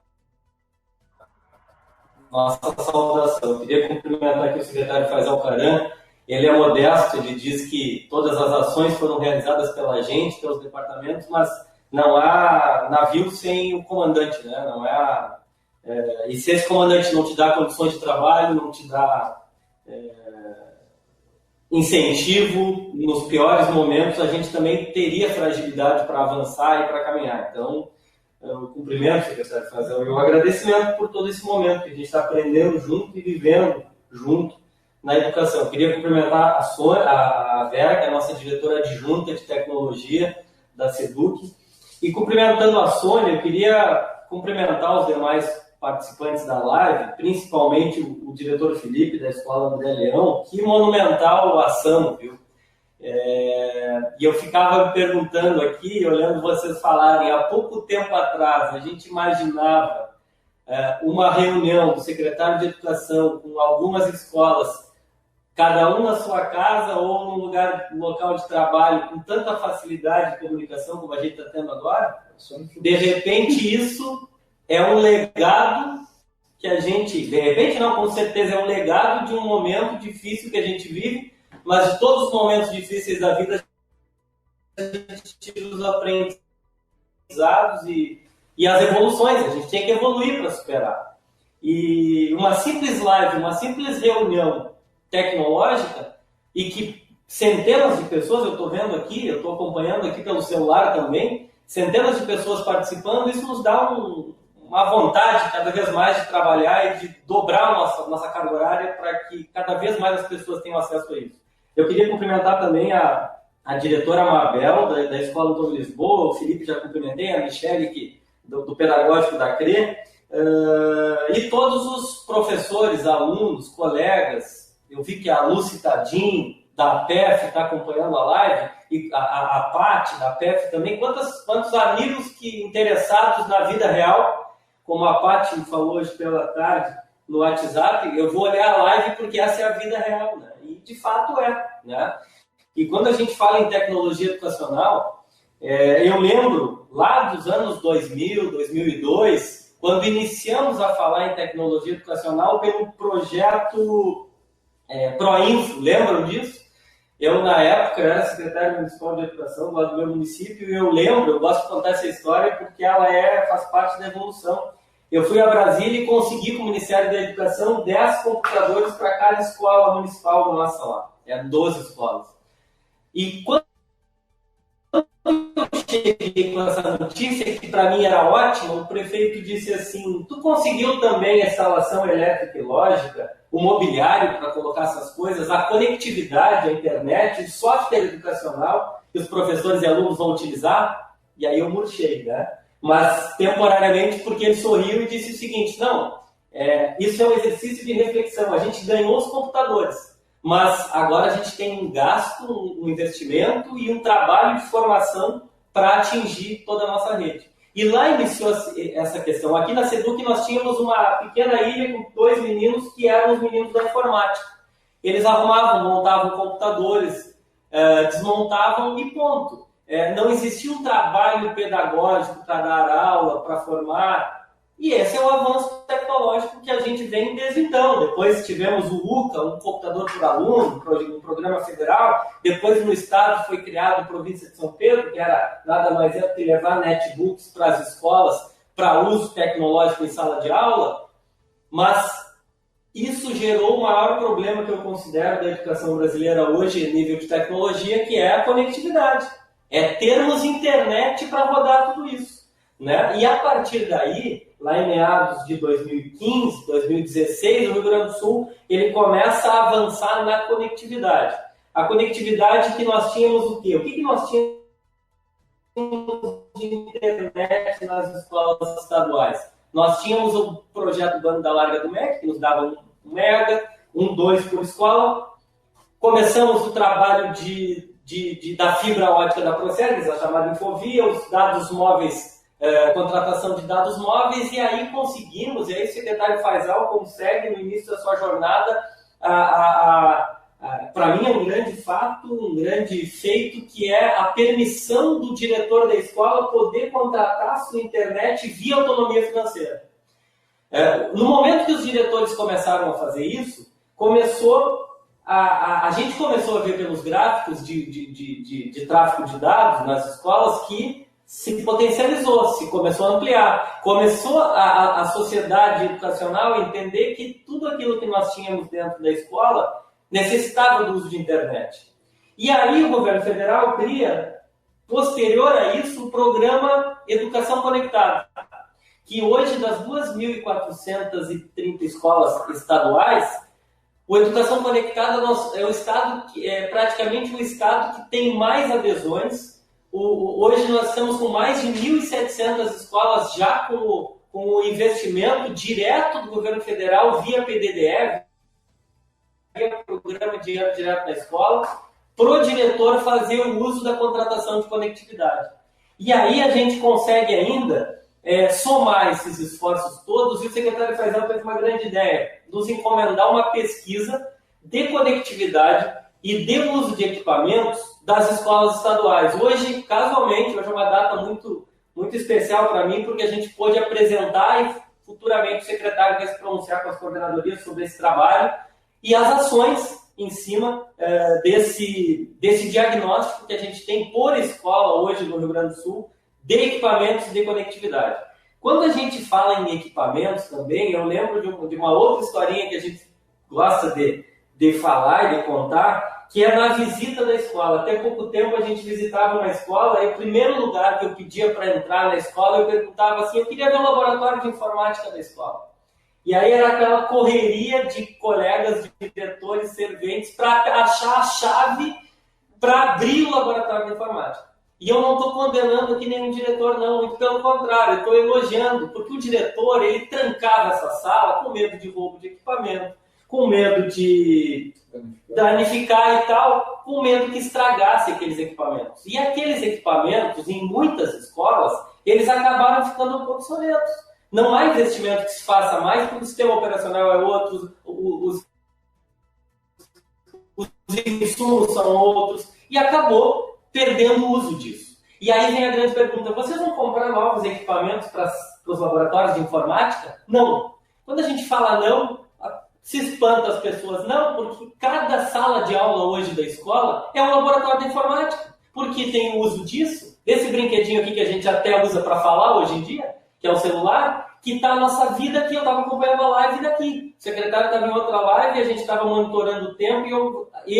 saudação. Eu queria cumprimentar aqui o secretário Faisal Caran. Ele é modesto, ele diz que todas as ações foram realizadas pela gente, pelos departamentos, mas não há navio sem o comandante, né? Não há... e se esse comandante não te dá condições de trabalho, não te dá incentivo, nos piores momentos a gente também teria fragilidade para avançar e para caminhar. Então, eu cumprimento o secretário Faisal e o agradecimento por todo esse momento que a gente está aprendendo junto e vivendo junto na educação. Eu queria cumprimentar a Sônia, a Vera, que é a nossa diretora adjunta de tecnologia da SEDUC, e cumprimentando a Sônia, eu queria cumprimentar os demais participantes da live, principalmente o diretor Felipe, da Escola André Leão. Que monumental ação, viu? E eu ficava me perguntando aqui, olhando vocês falarem, há pouco tempo atrás, a gente imaginava uma reunião do secretário de Educação com algumas escolas, cada um na sua casa ou no local de trabalho, com tanta facilidade de comunicação como a gente está tendo agora. De repente, isso é um legado que a gente... De repente, não, com certeza, é um legado de um momento difícil que a gente vive, mas de todos os momentos difíceis da vida, a gente tira os aprendizados e as evoluções. A gente tem que evoluir para superar. E uma simples live, uma simples reunião tecnológica, e que centenas de pessoas, eu estou vendo aqui, eu estou acompanhando aqui pelo celular também, centenas de pessoas participando, isso nos dá uma vontade cada vez mais de trabalhar e de dobrar a nossa carga horária para que cada vez mais as pessoas tenham acesso a isso. Eu queria cumprimentar também a diretora Mabel, da Escola do Lisboa, o Felipe já cumprimentei, a Michele, do Pedagógico da CRE, e todos os professores, alunos, colegas. Eu vi que a Lúcia Tadim, da PEF, está acompanhando a live, e a Paty, da PEF também. Quantos amigos interessados na vida real, como a Paty me falou hoje pela tarde no WhatsApp, eu vou olhar a live porque essa é a vida real, né? E de fato né? E quando a gente fala em tecnologia educacional, eu lembro lá dos anos 2000, 2002, quando iniciamos a falar em tecnologia educacional pelo projeto Proinfo, lembram disso? Eu, na época, era secretário municipal de educação lá do meu município, e eu gosto de contar essa história porque ela faz parte da evolução. Eu fui a Brasília e consegui, com o Ministério da Educação, 10 computadores para cada escola municipal da nossa lá. 12 escolas. E quando eu cheguei com essa notícia, que para mim era ótima, o prefeito disse assim: tu conseguiu também a instalação elétrica e lógica, o mobiliário para colocar essas coisas, a conectividade, a internet, o software educacional que os professores e alunos vão utilizar? E aí eu murchei, né? Mas temporariamente, porque ele sorriu e disse o seguinte: não, isso é um exercício de reflexão, a gente ganhou os computadores, mas agora a gente tem um gasto, um investimento e um trabalho de formação para atingir toda a nossa rede. E lá iniciou essa questão. Aqui na SEDUC nós tínhamos uma pequena ilha com 2 meninos que eram os meninos da informática. Eles arrumavam, montavam computadores, desmontavam e ponto. Não existia um trabalho pedagógico para dar aula, para formar. E esse é o avanço tecnológico que a gente vem desde então. Depois tivemos o UCA, um computador por aluno, um programa federal. Depois no estado foi criado a província de São Pedro, que era nada mais do que levar netbooks para as escolas para uso tecnológico em sala de aula. Mas isso gerou o maior problema que eu considero da educação brasileira hoje, em nível de tecnologia, que é a conectividade. É termos internet para rodar tudo isso, né? E a partir daí, lá em meados de 2015, 2016, o Rio Grande do Sul ele começa a avançar na conectividade. A conectividade que nós tínhamos o quê? O que nós tínhamos de internet nas escolas estaduais? Nós tínhamos o projeto Banda Larga do MEC, que nos dava 1 mega, 2 por escola. Começamos o trabalho da fibra ótica da Procergs, a chamada Infovia, os dados móveis, contratação de dados móveis, e aí conseguimos, e aí o secretário Faisal consegue, no início da sua jornada, para mim é um grande fato, um grande feito, que é a permissão do diretor da escola poder contratar sua internet via autonomia financeira. No momento que os diretores começaram a fazer isso, a gente começou a ver pelos gráficos de tráfego de dados nas escolas que se potencializou, se começou a ampliar. Começou a sociedade educacional a entender que tudo aquilo que nós tínhamos dentro da escola necessitava do uso de internet. E aí o governo federal cria, posterior a isso, o programa Educação Conectada, que hoje, das 2.430 escolas estaduais, o Educação Conectada é o estado praticamente o estado que tem mais adesões. Hoje nós estamos com mais de 1.700 escolas já com o investimento direto do governo federal via PDDE, via Programa de Dinheiro Direto na Escola, para o diretor fazer o uso da contratação de conectividade. E aí a gente consegue ainda somar esses esforços todos, e o secretário Faisal fez uma grande ideia, nos encomendar uma pesquisa de conectividade e de uso de equipamentos das escolas estaduais. Hoje, casualmente, hoje é uma data muito, muito especial para mim, porque a gente pôde apresentar e futuramente o secretário vai se pronunciar com as coordenadorias sobre esse trabalho e as ações em cima desse diagnóstico que a gente tem por escola hoje no Rio Grande do Sul de equipamentos de conectividade. Quando a gente fala em equipamentos também, eu lembro de uma outra historinha que a gente gosta de falar e de contar, que é na visita da escola. Até pouco tempo a gente visitava uma escola e o primeiro lugar que eu pedia para entrar na escola, eu perguntava assim, eu queria ver o laboratório de informática da escola. E aí era aquela correria de colegas, de diretores, serventes, para achar a chave para abrir o laboratório de informática. E eu não estou condenando aqui nenhum diretor, não, muito pelo contrário, eu estou elogiando, porque o diretor, ele trancava essa sala com medo de roubo de equipamento, com medo de danificar e tal, com medo que estragasse aqueles equipamentos. E aqueles equipamentos, em muitas escolas, eles acabaram ficando um pouco obsoletos. Não há investimento que se faça mais, porque o sistema operacional é outro, os insumos são outros, e acabou perdendo o uso disso. E aí vem a grande pergunta, vocês vão comprar novos equipamentos para os laboratórios de informática? Não. Quando a gente fala não, se espanta as pessoas. Não, porque cada sala de aula hoje da escola é um laboratório de informática, porque tem o uso disso, desse brinquedinho aqui que a gente até usa para falar hoje em dia, que é o celular, que está na nossa vida aqui. Eu estava acompanhando a live daqui. O secretário estava em outra live, a gente estava monitorando o tempo e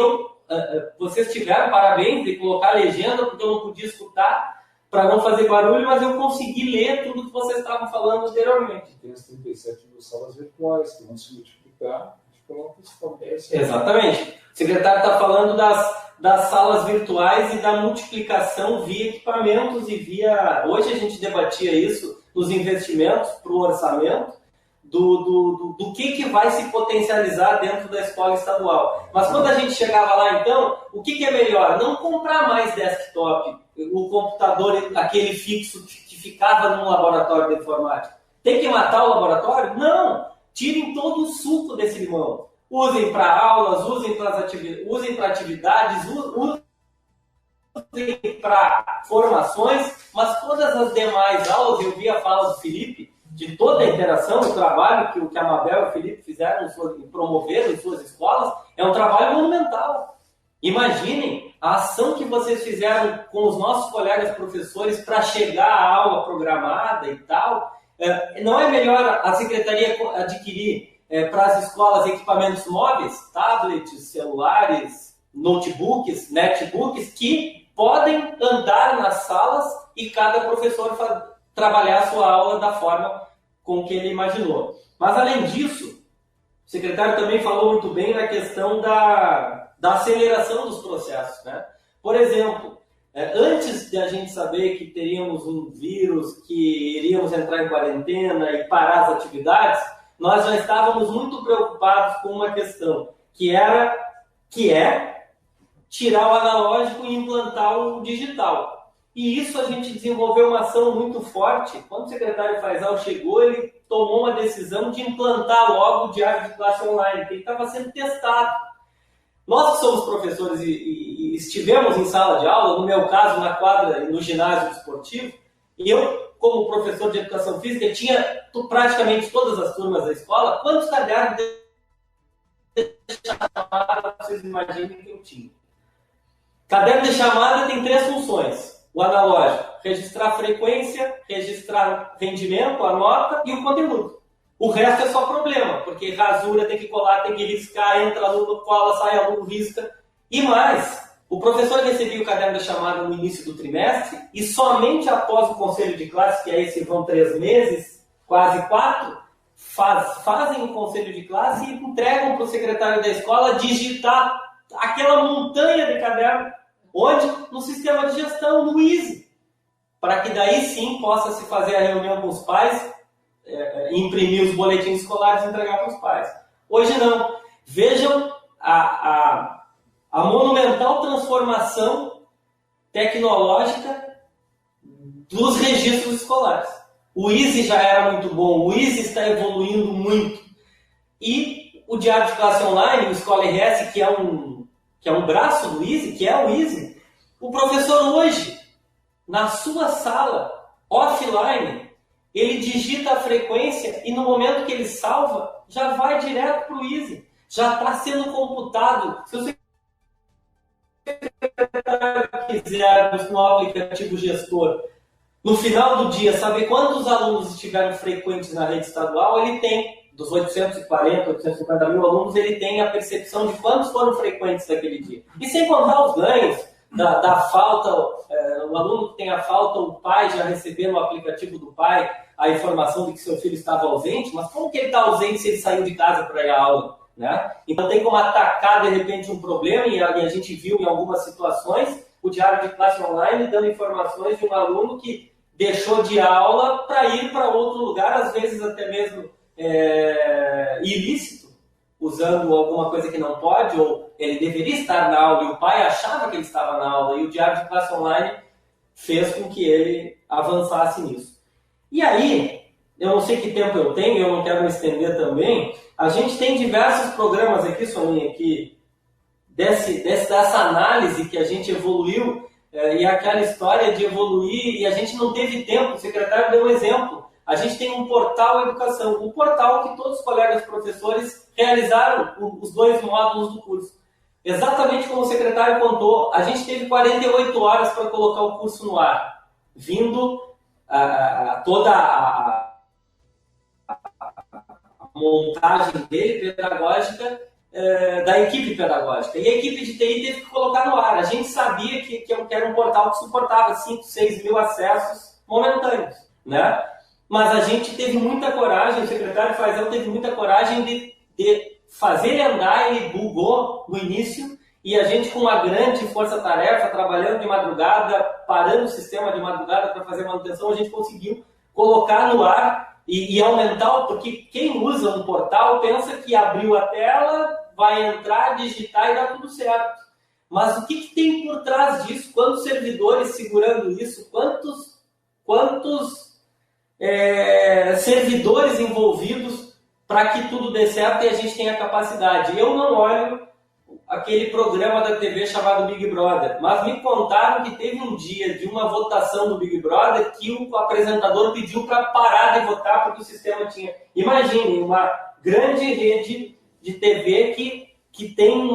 vocês tiveram parabéns de colocar a legenda, porque eu não podia escutar, para não fazer barulho, mas eu consegui ler tudo que vocês estavam falando anteriormente. Tem as 37 mil salas virtuais que vão se multiplicar. Exatamente. O secretário está falando das salas virtuais e da multiplicação via equipamentos e via... Hoje a gente debatia isso nos investimentos para o orçamento, do que vai se potencializar dentro da escola estadual. Mas quando a gente chegava lá, então, o que é melhor? Não comprar mais desktop, o computador, aquele fixo que ficava no laboratório de informática. Tem que matar o laboratório? Não! Tirem todo o suco desse limão. Usem para aulas, usem para atividades, usem para formações, mas todas as demais aulas, eu vi a fala do Felipe, de toda a interação, o trabalho que a Mabel e o Felipe fizeram, promoveram em suas escolas, é um trabalho monumental. Imaginem a ação que vocês fizeram com os nossos colegas professores para chegar à aula programada e tal. Não é melhor a secretaria adquirir para as escolas equipamentos móveis, tablets, celulares, notebooks, netbooks, que podem andar nas salas e cada professor trabalhar a sua aula da forma com que ele imaginou. Mas, além disso, o secretário também falou muito bem na questão da aceleração dos processos, né? Por exemplo, antes de a gente saber que teríamos um vírus, que iríamos entrar em quarentena e parar as atividades, nós já estávamos muito preocupados com uma questão, que é tirar o analógico e implantar o digital. E isso a gente desenvolveu uma ação muito forte. Quando o secretário Faisal chegou, ele tomou uma decisão de implantar logo o diário de classe online, que ele estava sendo testado. Nós que somos professores e estivemos em sala de aula, no meu caso, na quadra, no ginásio esportivo, e eu, como professor de educação física, tinha praticamente todas as turmas da escola. Quantos cadernos de chamada vocês imaginem que eu tinha? Caderno de chamada tem 3 funções. O analógico, registrar a frequência, registrar rendimento, a nota e o conteúdo. O resto é só problema, porque rasura, tem que colar, tem que riscar, entra aluno, cola, sai aluno, risca. E mais, o professor recebia o caderno de chamada no início do trimestre e somente após o conselho de classe, que aí se vão 3 meses, quase 4, fazem o conselho de classe e entregam para o secretário da escola digitar aquela montanha de caderno. Onde? No sistema de gestão, no Easy. Para que daí sim possa se fazer a reunião com os pais, imprimir os boletins escolares e entregar para os pais. Hoje não. Vejam a monumental transformação tecnológica dos registros escolares. O Easy já era muito bom, o Easy está evoluindo muito. E o Diário de Classe Online, o Escola RS, que é um braço do Easy, que é o Easy, o professor hoje, na sua sala, offline, ele digita a frequência e no momento que ele salva, já vai direto para o Easy. Já está sendo computado. Se você quiser, no aplicativo gestor, no final do dia, saber quantos alunos estiveram frequentes na rede estadual, ele tem. Dos 840, 850 mil alunos, ele tem a percepção de quantos foram frequentes naquele dia. E sem contar os ganhos da falta, o aluno que tem a falta, o pai já recebeu no aplicativo do pai a informação de que seu filho estava ausente, mas como que ele está ausente se ele saiu de casa para ir à aula? Né? Então tem como atacar, de repente, um problema, e a gente viu em algumas situações o Diário de Classe Online dando informações de um aluno que deixou de aula para ir para outro lugar, às vezes até mesmo ilícito, usando alguma coisa que não pode, ou ele deveria estar na aula e o pai achava que ele estava na aula, e o Diário de Classe Online fez com que ele avançasse nisso. E aí, eu não sei que tempo eu tenho, eu não quero me estender também, a gente tem diversos programas aqui, Soninha, que dessa análise que a gente evoluiu, e aquela história de evoluir, e a gente não teve tempo, o secretário deu um exemplo. A gente tem um portal educação, um portal que todos os colegas professores realizaram os 2 módulos do curso. Exatamente como o secretário contou, a gente teve 48 horas para colocar o curso no ar, vindo toda a montagem dele, pedagógica, da equipe pedagógica. E a equipe de TI teve que colocar no ar. A gente sabia que era um portal que suportava 5, 6 mil acessos momentâneos, né? Mas a gente teve muita coragem, o secretário Faisal teve muita coragem de fazer ele andar. Ele bugou no início, e a gente, com uma grande força-tarefa, trabalhando de madrugada, parando o sistema de madrugada para fazer manutenção, a gente conseguiu colocar no ar e aumentar, porque quem usa um portal pensa que abriu a tela, vai entrar, digitar e dá tudo certo. Mas o que tem por trás disso? Quantos servidores segurando isso? Quantos servidores envolvidos para que tudo dê certo e a gente tenha capacidade? Eu não olho aquele programa da TV chamado Big Brother, mas me contaram que teve um dia de uma votação do Big Brother que o apresentador pediu para parar de votar porque o sistema tinha... Imagine, uma grande rede de TV que tem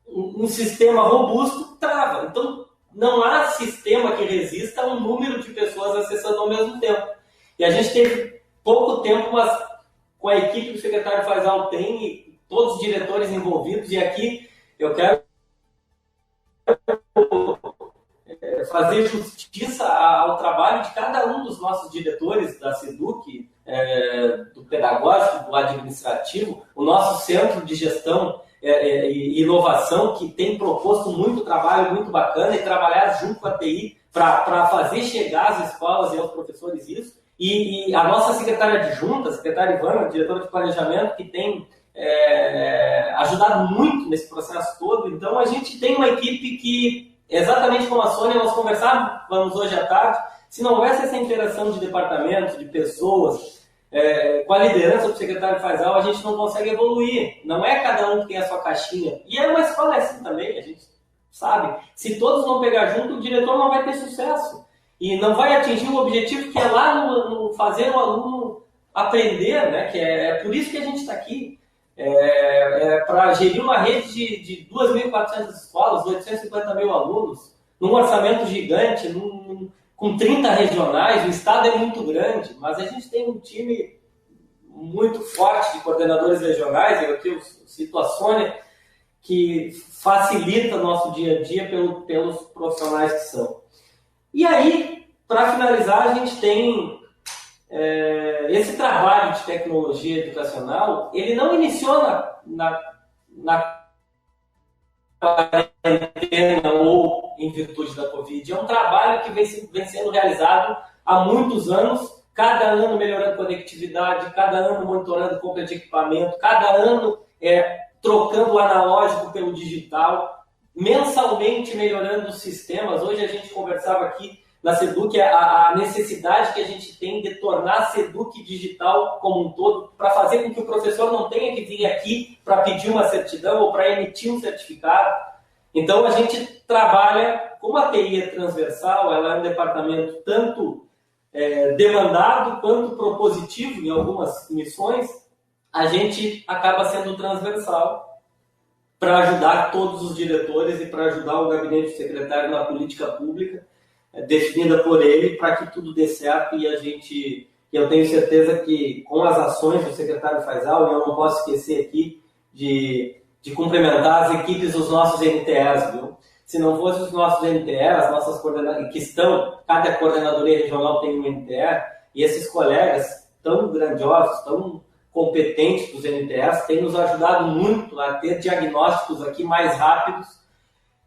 um sistema robusto, trava. Então, não há sistema que resista a um número de pessoas acessando ao mesmo tempo. E a gente teve pouco tempo, mas com a equipe que o secretário Faisal tem e todos os diretores envolvidos, e aqui eu quero fazer justiça ao trabalho de cada um dos nossos diretores da SEDUC, do pedagógico, do administrativo, o nosso centro de gestão e inovação, que tem proposto muito trabalho, muito bacana, e trabalhar junto com a TI para fazer chegar às escolas e aos professores isso. E a nossa secretária adjunta, a secretária Ivana, diretora de planejamento, que tem ajudado muito nesse processo todo. Então, a gente tem uma equipe que, exatamente como a Sônia, nós conversávamos hoje à tarde, se não houvesse essa interação de departamentos, de pessoas, com a liderança do secretário Faisal, a gente não consegue evoluir. Não é cada um que tem a sua caixinha. E uma escola é assim também, a gente sabe. Se todos não pegar junto, o diretor não vai ter sucesso. E não vai atingir o objetivo que é lá no fazer o aluno aprender, né? Que é por isso que a gente está aqui. Para gerir uma rede de 2.400 escolas, 850 mil alunos, num orçamento gigante, com 30 regionais. O estado é muito grande, mas a gente tem um time muito forte de coordenadores regionais. Eu aqui cito a Sônia, que facilita o nosso dia a dia pelos profissionais que são. E aí, para finalizar, a gente tem esse trabalho de tecnologia educacional. Ele não iniciou na quarentena ou em virtude da Covid. É um trabalho que vem sendo realizado há muitos anos, cada ano melhorando conectividade, cada ano monitorando compra de equipamento, cada ano trocando o analógico pelo digital, mensalmente melhorando os sistemas. Hoje a gente conversava aqui na SEDUC a necessidade que a gente tem de tornar a SEDUC digital como um todo, para fazer com que o professor não tenha que vir aqui para pedir uma certidão ou para emitir um certificado. Então a gente trabalha, como a TI é transversal, ela é um departamento tanto demandado quanto propositivo em algumas missões, a gente acaba sendo transversal para ajudar todos os diretores e para ajudar o gabinete secretário na política pública definida por ele, para que tudo dê certo. E eu tenho certeza que com as ações do secretário Faisal, e eu não posso esquecer aqui de cumprimentar as equipes dos nossos NTEs, viu? Se não fossem os nossos NTEs, as nossas coordenadoras, que cada coordenadoria regional tem um NTE, e esses colegas tão grandiosos, tão competentes dos NTEs, têm nos ajudado muito a ter diagnósticos aqui mais rápidos,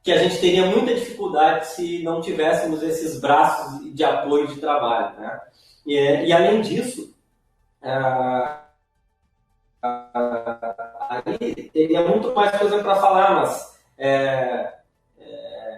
que a gente teria muita dificuldade se não tivéssemos esses braços de apoio de trabalho, né? E além disso, aí teria muito mais coisa para falar, mas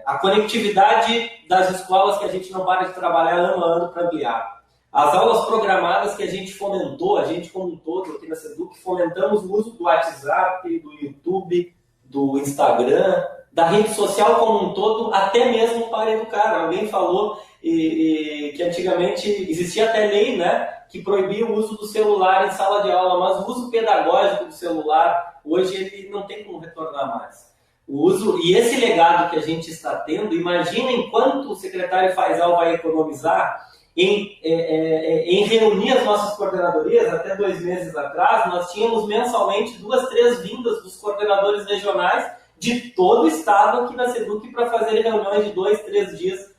a conectividade das escolas que a gente não para de trabalhar ano a ano para ampliar. As aulas programadas que a gente fomentou, a gente como um todo aqui na SEDUC, fomentamos o uso do WhatsApp, do YouTube, do Instagram, da rede social como um todo, até mesmo para educar. Alguém falou que antigamente existia até lei, né, que proibia o uso do celular em sala de aula, mas o uso pedagógico do celular, hoje ele não tem como retornar mais. O uso, e esse legado que a gente está tendo, imaginem quanto o secretário Faisal vai economizar em reunir as nossas coordenadorias. Até 2 meses atrás, nós tínhamos mensalmente 2, 3 vindas dos coordenadores regionais de todo o estado aqui na SEDUC para fazer reuniões de 2, 3 dias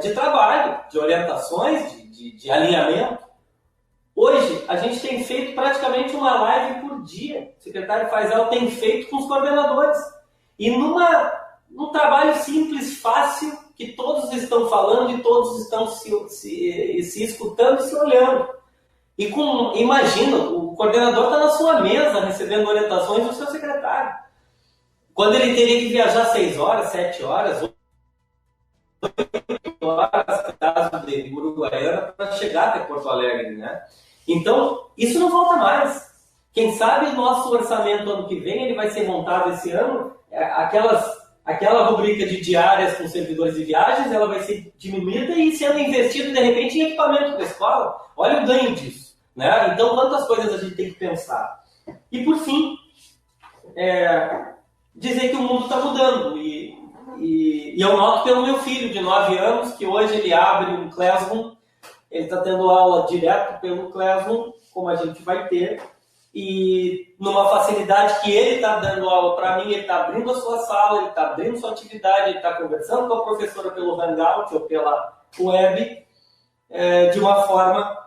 de trabalho, de orientações, de alinhamento. Hoje, a gente tem feito praticamente uma live por dia. O secretário Faisal tem feito com os coordenadores. E num trabalho simples, fácil, que todos estão falando e todos estão se escutando e se olhando. E imagina, o coordenador está na sua mesa recebendo orientações do seu secretário. Quando ele teria que viajar 6 horas, 7 horas, 8 horas, caso de Uruguaiana, para chegar até Porto Alegre, né? Então, isso não falta mais. Quem sabe o nosso orçamento ano que vem, ele vai ser montado esse ano, aquela rubrica de diárias com servidores de viagens, ela vai ser diminuída e sendo investido, de repente, em equipamento para a escola. Olha o ganho disso, né? Então, quantas coisas a gente tem que pensar. E, por fim, dizer que o mundo está mudando. E eu noto pelo meu filho, de 9 anos, que hoje ele abre um Classroom, ele está tendo aula direto pelo Classroom, como a gente vai ter, e numa facilidade que ele está dando aula para mim, ele está abrindo a sua sala, ele está abrindo sua atividade, ele está conversando com a professora pelo Hangout ou pela web, de uma forma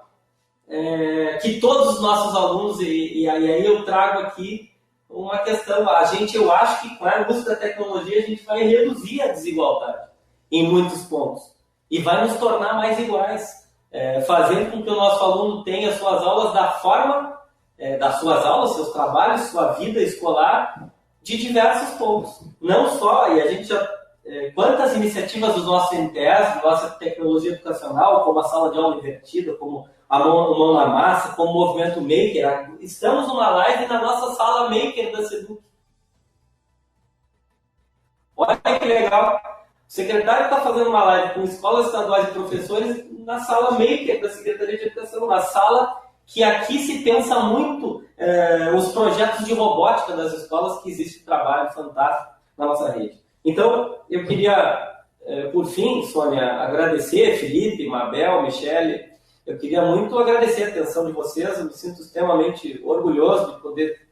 que todos os nossos alunos, e aí eu trago aqui uma questão, eu acho que com a uso da tecnologia a gente vai reduzir a desigualdade em muitos pontos e vai nos tornar mais iguais, fazendo com que o nosso aluno tenha suas aulas da forma das suas aulas, seus trabalhos, sua vida escolar, de diversos pontos. Não só, e a gente já... quantas iniciativas dos nossos NTS, nossa tecnologia educacional, como a sala de aula invertida, como a mão na massa, como o movimento Maker. Estamos numa live na nossa sala Maker da SEDUC. Olha que legal. O secretário está fazendo uma live com escolas estaduais e professores na sala Maker da Secretaria de Educação, na sala que aqui se pensa muito os projetos de robótica das escolas, que existe um trabalho fantástico na nossa rede. Então, eu queria, por fim, Sônia, agradecer, Felipe, Mabel, Michele, eu queria muito agradecer a atenção de vocês, eu me sinto extremamente orgulhoso de poder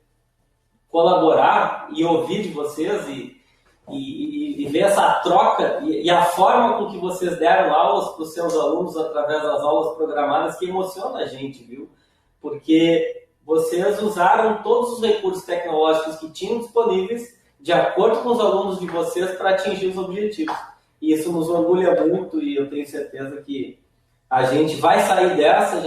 colaborar e ouvir de vocês e ver essa troca e a forma com que vocês deram aulas para os seus alunos através das aulas programadas, que emociona a gente, viu? Porque vocês usaram todos os recursos tecnológicos que tinham disponíveis de acordo com os alunos de vocês para atingir os objetivos. E isso nos orgulha muito e eu tenho certeza que a gente vai sair dessa,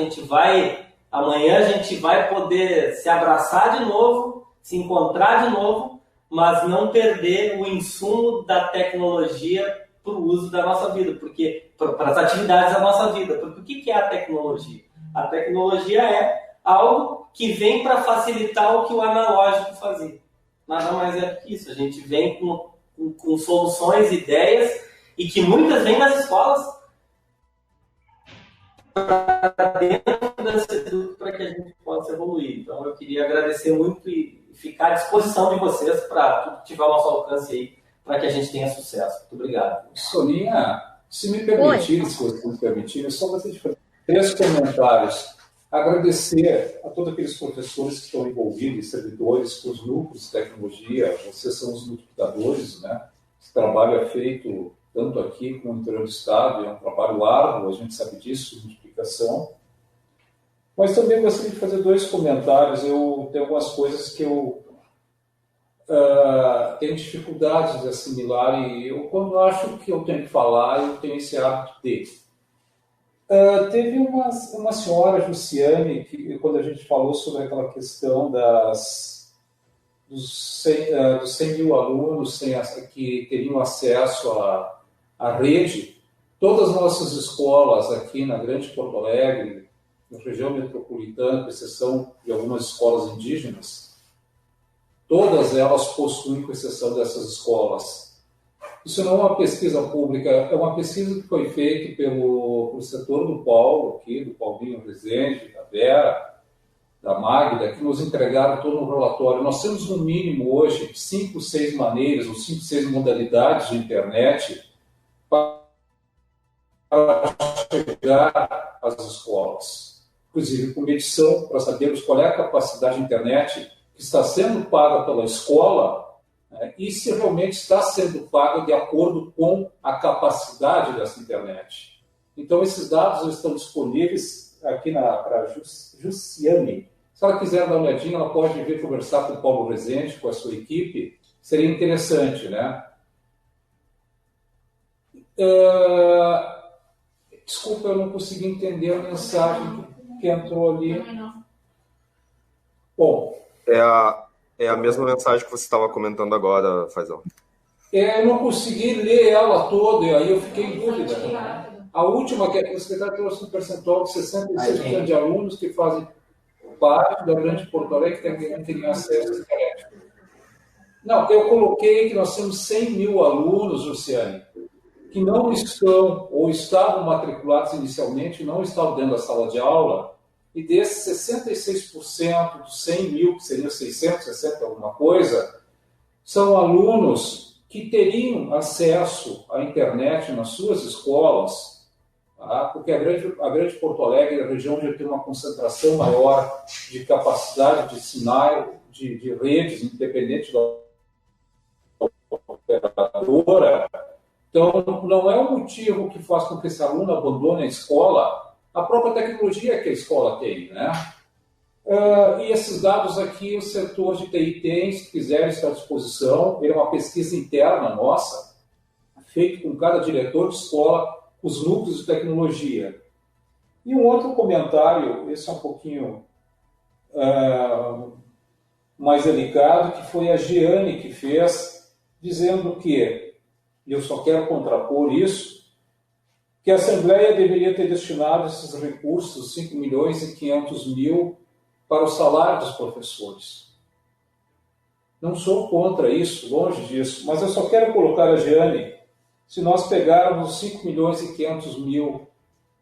amanhã a gente vai poder se abraçar de novo, se encontrar de novo, mas não perder o insumo da tecnologia para o uso da nossa vida, para as atividades da nossa vida. Porque o que é a tecnologia? A tecnologia é algo que vem para facilitar o que o analógico fazia. Nada mais é do que isso. A gente vem com soluções, ideias, e que muitas vêm das escolas para dentro da SEDUC para que a gente possa evoluir. Então, eu queria agradecer muito e ficar à disposição de vocês para tudo que tiver ao nosso alcance aí, para que a gente tenha sucesso. Muito obrigado. Soninha, se me permitir, se você me permitir, eu só gostaria de fazer 3 comentários. Agradecer a todos aqueles professores que estão envolvidos, servidores, com os núcleos de tecnologia. Vocês são os multiplicadores, né? Esse trabalho é feito tanto aqui como no interior do estado, é um trabalho árduo, a gente sabe disso, de multiplicação. Mas também gostaria de fazer 2 comentários. Eu tenho algumas coisas que eu tenho dificuldades de assimilar e eu, quando acho que eu tenho que falar, eu tenho esse hábito de... teve uma senhora, Jussiane, que quando a gente falou sobre aquela questão dos 100 mil alunos que teriam acesso à rede, todas as nossas escolas aqui na Grande Porto Alegre, na região metropolitana, com exceção de algumas escolas indígenas, todas elas possuem, com exceção dessas escolas. Isso não é uma pesquisa pública, é uma pesquisa que foi feita pelo setor do Paulo, aqui, do Paulinho Rezende, da Vera, da Magda, que nos entregaram todo um relatório. Nós temos, no mínimo, hoje, 5, 6 maneiras, ou 5, 6 modalidades de internet chegar às escolas, inclusive com medição, para sabermos qual é a capacidade de internet que está sendo paga pela escola, né, e se realmente está sendo paga de acordo com a capacidade dessa internet. Então, esses dados estão disponíveis aqui para a Jussiane. Se ela quiser dar uma olhadinha, ela pode vir conversar com o Paulo Rezende, com a sua equipe. Seria interessante, né? Desculpa, eu não consegui entender a mensagem que entrou ali. Bom... É a mesma mensagem que você estava comentando agora, Fazão. Eu não consegui ler ela toda, e aí eu fiquei em dúvida. Né? A última, que o secretário trouxe um percentual de 66% de alunos que fazem parte da grande Porto Alegre que não teriam acesso à internet. Não, eu coloquei que nós temos 100 mil alunos, Luciane, que não estão, ou estavam matriculados inicialmente, não estavam dentro da sala de aula, e desses 66% dos 100 mil, que seriam 660 alguma coisa, são alunos que teriam acesso à internet nas suas escolas, tá? Porque a grande Porto Alegre é a região onde tem uma concentração maior de capacidade de sinal, de redes, independente da operadora. Então, não é o motivo que faz com que esse aluno abandone a escola, a própria tecnologia que a escola tem, né? E esses dados aqui o setor de TI tem, se quiser, está à disposição. É uma pesquisa interna nossa, feita com cada diretor de escola, os núcleos de tecnologia. E um outro comentário, esse é um pouquinho mais delicado, que foi a Giane que fez, dizendo que, e eu só quero contrapor isso, que a Assembleia deveria ter destinado esses recursos, 5 milhões e 500 mil, para o salário dos professores. Não sou contra isso, longe disso, mas eu só quero colocar a Giane, se nós pegarmos 5 milhões e 500 mil,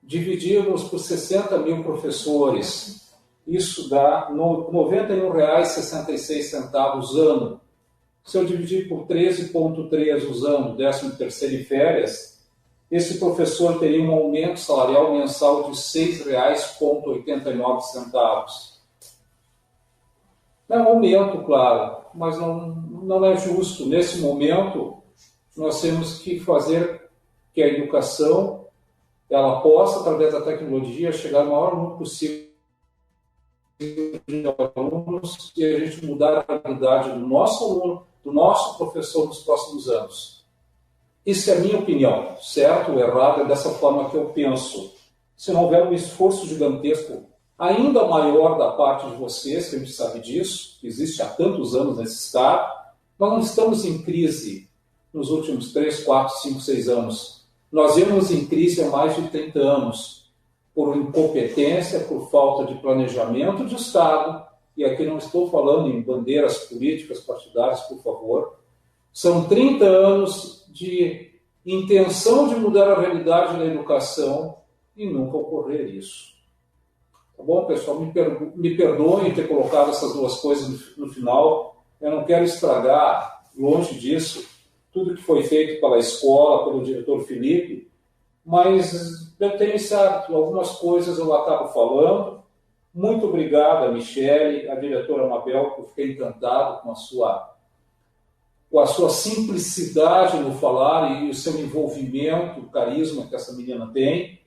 dividirmos por 60 mil professores, isso dá R$ 91,66 ano. Se eu dividir por 13,3 usando 13º e férias, esse professor teria um aumento salarial mensal de R$ 6,89. É um aumento, claro, mas não é justo. Nesse momento, nós temos que fazer que a educação ela possa, através da tecnologia, chegar ao maior número possível de alunos e a gente mudar a realidade do nosso aluno, do nosso professor nos próximos anos. Isso é a minha opinião, certo ou errado, é dessa forma que eu penso. Se não houver um esforço gigantesco, ainda maior da parte de vocês, que a gente sabe disso, que existe há tantos anos nesse Estado, nós não estamos em crise nos últimos 3, 4, 5, 6 anos. Nós vemos em crise há mais de 30 anos, por incompetência, por falta de planejamento de Estado, e aqui não estou falando em bandeiras políticas partidárias, por favor. São 30 anos de intenção de mudar a realidade da educação e nunca ocorrer isso. Tá bom, pessoal? Me perdoem ter colocado essas duas coisas no final. Eu não quero estragar, longe disso, tudo que foi feito pela escola, pelo diretor Felipe, mas eu tenho, sabe, algumas coisas eu acabo falando. Muito obrigado a Michele, a diretora Mabel, que eu fiquei encantado com a sua simplicidade no falar e o seu envolvimento, o carisma que essa menina tem.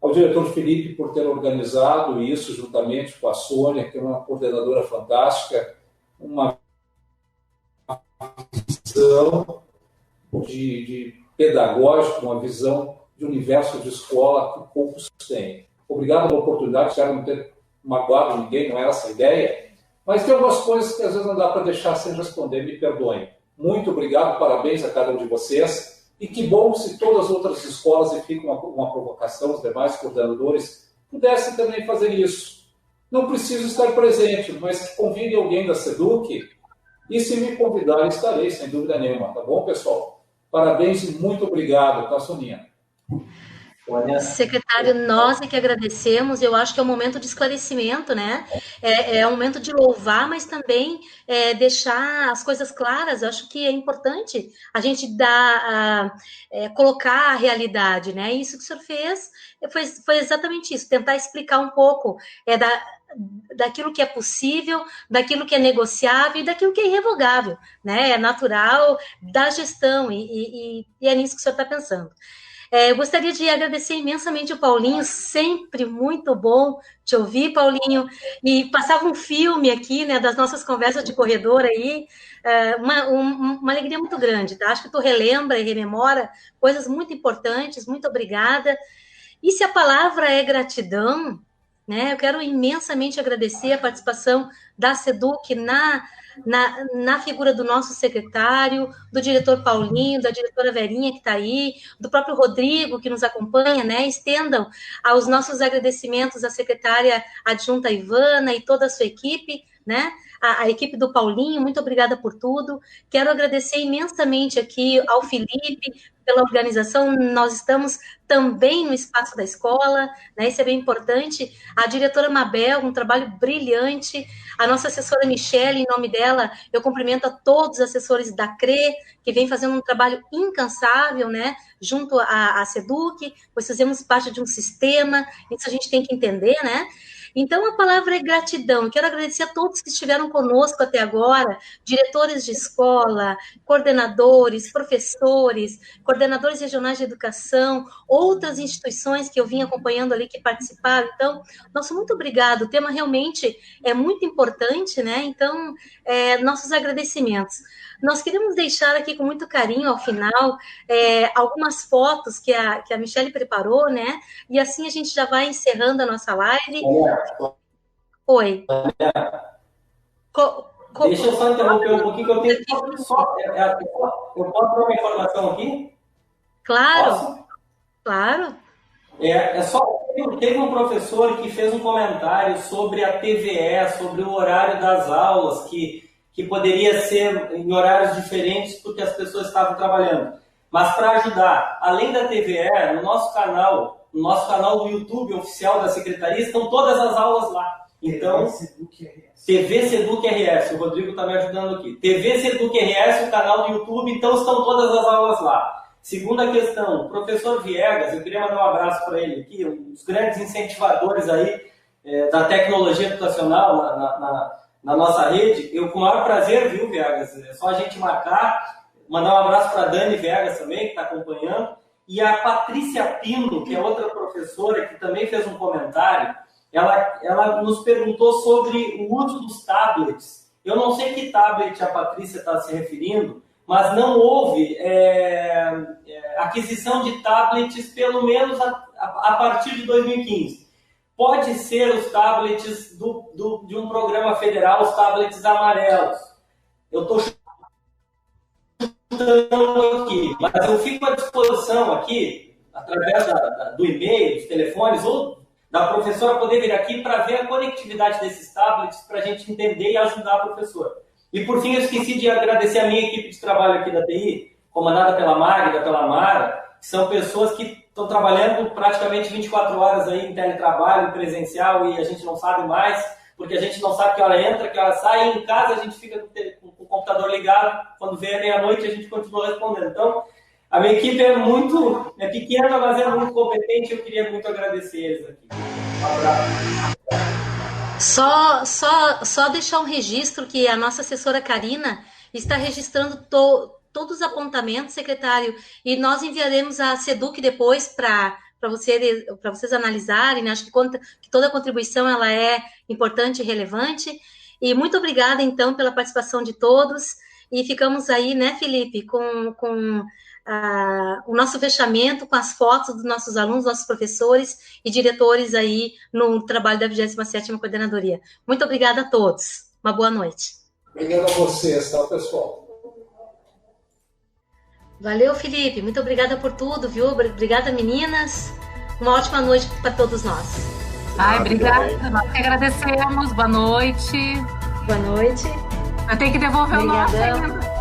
Ao diretor Felipe por ter organizado isso juntamente com a Sônia, que é uma coordenadora fantástica, uma visão de pedagógica, uma visão de universo de escola que poucos têm. Obrigado pela oportunidade, espero não ter magoado ninguém, não era essa a ideia, mas tem algumas coisas que às vezes não dá para deixar sem responder, me perdoem. Muito obrigado, parabéns a cada um de vocês, e que bom se todas as outras escolas, e fica uma provocação, os demais coordenadores, pudessem também fazer isso. Não preciso estar presente, mas que convide alguém da SEDUC, e se me convidar, estarei, sem dúvida nenhuma, tá bom, pessoal? Parabéns e muito obrigado, tá, Soninha? Secretário, nós é que agradecemos. Eu acho que é um momento de esclarecimento, né? É um momento de louvar, mas também deixar as coisas claras. Eu acho que é importante a gente colocar a realidade, né? Isso que o senhor fez foi exatamente isso, tentar explicar um pouco daquilo que é possível, daquilo que é negociável e daquilo que é irrevogável, né? É natural da gestão e é nisso que o senhor está pensando. Eu gostaria de agradecer imensamente o Paulinho, sempre muito bom te ouvir, Paulinho, e passava um filme aqui, né, das nossas conversas de corredor aí, uma alegria muito grande, tá? Acho que tu relembra e rememora coisas muito importantes, muito obrigada. E se a palavra é gratidão, né, eu quero imensamente agradecer a participação da SEDUC na figura do nosso secretário, do diretor Paulinho, da diretora Verinha que está aí, do próprio Rodrigo que nos acompanha, né? Estendam aos nossos agradecimentos à secretária adjunta Ivana e toda a sua equipe, né? A equipe do Paulinho, muito obrigada por tudo. Quero agradecer imensamente aqui ao Felipe pela organização. Nós estamos também no espaço da escola, né? Isso é bem importante. A diretora Mabel, um trabalho brilhante. A nossa assessora Michele, em nome dela, eu cumprimento a todos os assessores da CRE, que vem fazendo um trabalho incansável, né? Junto à SEDUC, pois fazemos parte de um sistema, isso a gente tem que entender, né? Então, a palavra é gratidão. Quero agradecer a todos que estiveram conosco até agora, diretores de escola, coordenadores, professores, coordenadores regionais de educação, outras instituições que eu vim acompanhando ali, que participaram. Então, nosso muito obrigado. O tema realmente é muito importante, né? Então, nossos agradecimentos. Nós queremos deixar aqui com muito carinho, ao final, algumas fotos que a Michele preparou, né? E assim a gente já vai encerrando a nossa live. Oi. Deixa eu só interromper um pouquinho, que eu tenho só... Eu posso dar uma informação aqui? Claro. Posso? Claro. Teve um professor que fez um comentário sobre a TVE, sobre o horário das aulas, que poderia ser em horários diferentes porque as pessoas estavam trabalhando. Mas para ajudar, além da TVE, no nosso canal do YouTube oficial da Secretaria, estão todas as aulas lá. Então, TV SEDUC RS, o Rodrigo está me ajudando aqui. TV SEDUC RS, o canal do YouTube, então estão todas as aulas lá. Segunda questão, o professor Viegas, eu queria mandar um abraço para ele aqui, um dos grandes incentivadores aí da tecnologia educacional na nossa rede. Eu com o maior prazer, viu, Viegas? É só a gente marcar. Mandar um abraço para a Dani Viegas também, que está acompanhando. E a Patrícia Pino, que é outra professora, que também fez um comentário. Ela nos perguntou sobre o uso dos tablets. Eu não sei que tablet a Patrícia está se referindo, mas não houve aquisição de tablets, pelo menos a partir de 2015. Pode ser os tablets de um programa federal, os tablets amarelos. Eu estou chutando aqui, mas eu fico à disposição aqui, através do e-mail, dos telefones, ou da professora poder vir aqui para ver a conectividade desses tablets, para a gente entender e ajudar a professora. E, por fim, eu esqueci de agradecer a minha equipe de trabalho aqui da TI, comandada pela Magda, pela Mara, que são pessoas que estão trabalhando praticamente 24 horas aí em teletrabalho, em presencial, e a gente não sabe mais, porque a gente não sabe que hora entra, que hora sai, e em casa a gente fica com o computador ligado, quando vem a meia-noite a gente continua respondendo. Então, a minha equipe é pequena, mas é muito competente, eu queria muito agradecer eles aqui. Um abraço. Só deixar um registro que a nossa assessora Karina está registrando todos os apontamentos, secretário, e nós enviaremos a SEDUC depois para vocês analisarem, né? Acho que toda a contribuição ela é importante e relevante, e muito obrigada, então, pela participação de todos, e ficamos aí, né, Felipe, com o nosso fechamento, com as fotos dos nossos alunos, nossos professores e diretores aí no trabalho da 27ª Coordenadoria. Muito obrigada a todos. Uma boa noite. Obrigado a vocês, tá, pessoal? Valeu, Felipe. Muito obrigada por tudo, viu? Obrigada, meninas. Uma ótima noite para todos nós. Obrigada. Nós que agradecemos. Boa noite. Boa noite. Eu tenho que devolver o nosso ainda. Beijão.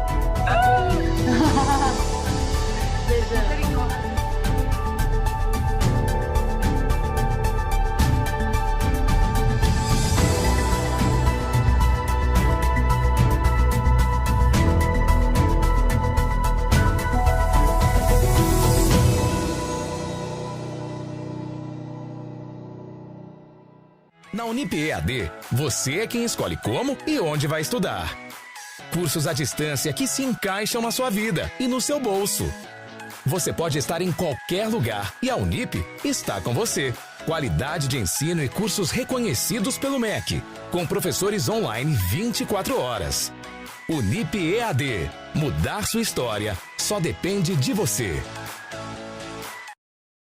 Na Unip EAD, você é quem escolhe como e onde vai estudar. Cursos à distância que se encaixam na sua vida e no seu bolso. Você pode estar em qualquer lugar e a Unip está com você. Qualidade de ensino e cursos reconhecidos pelo MEC, com professores online 24 horas. Unip EAD. Mudar sua história só depende de você.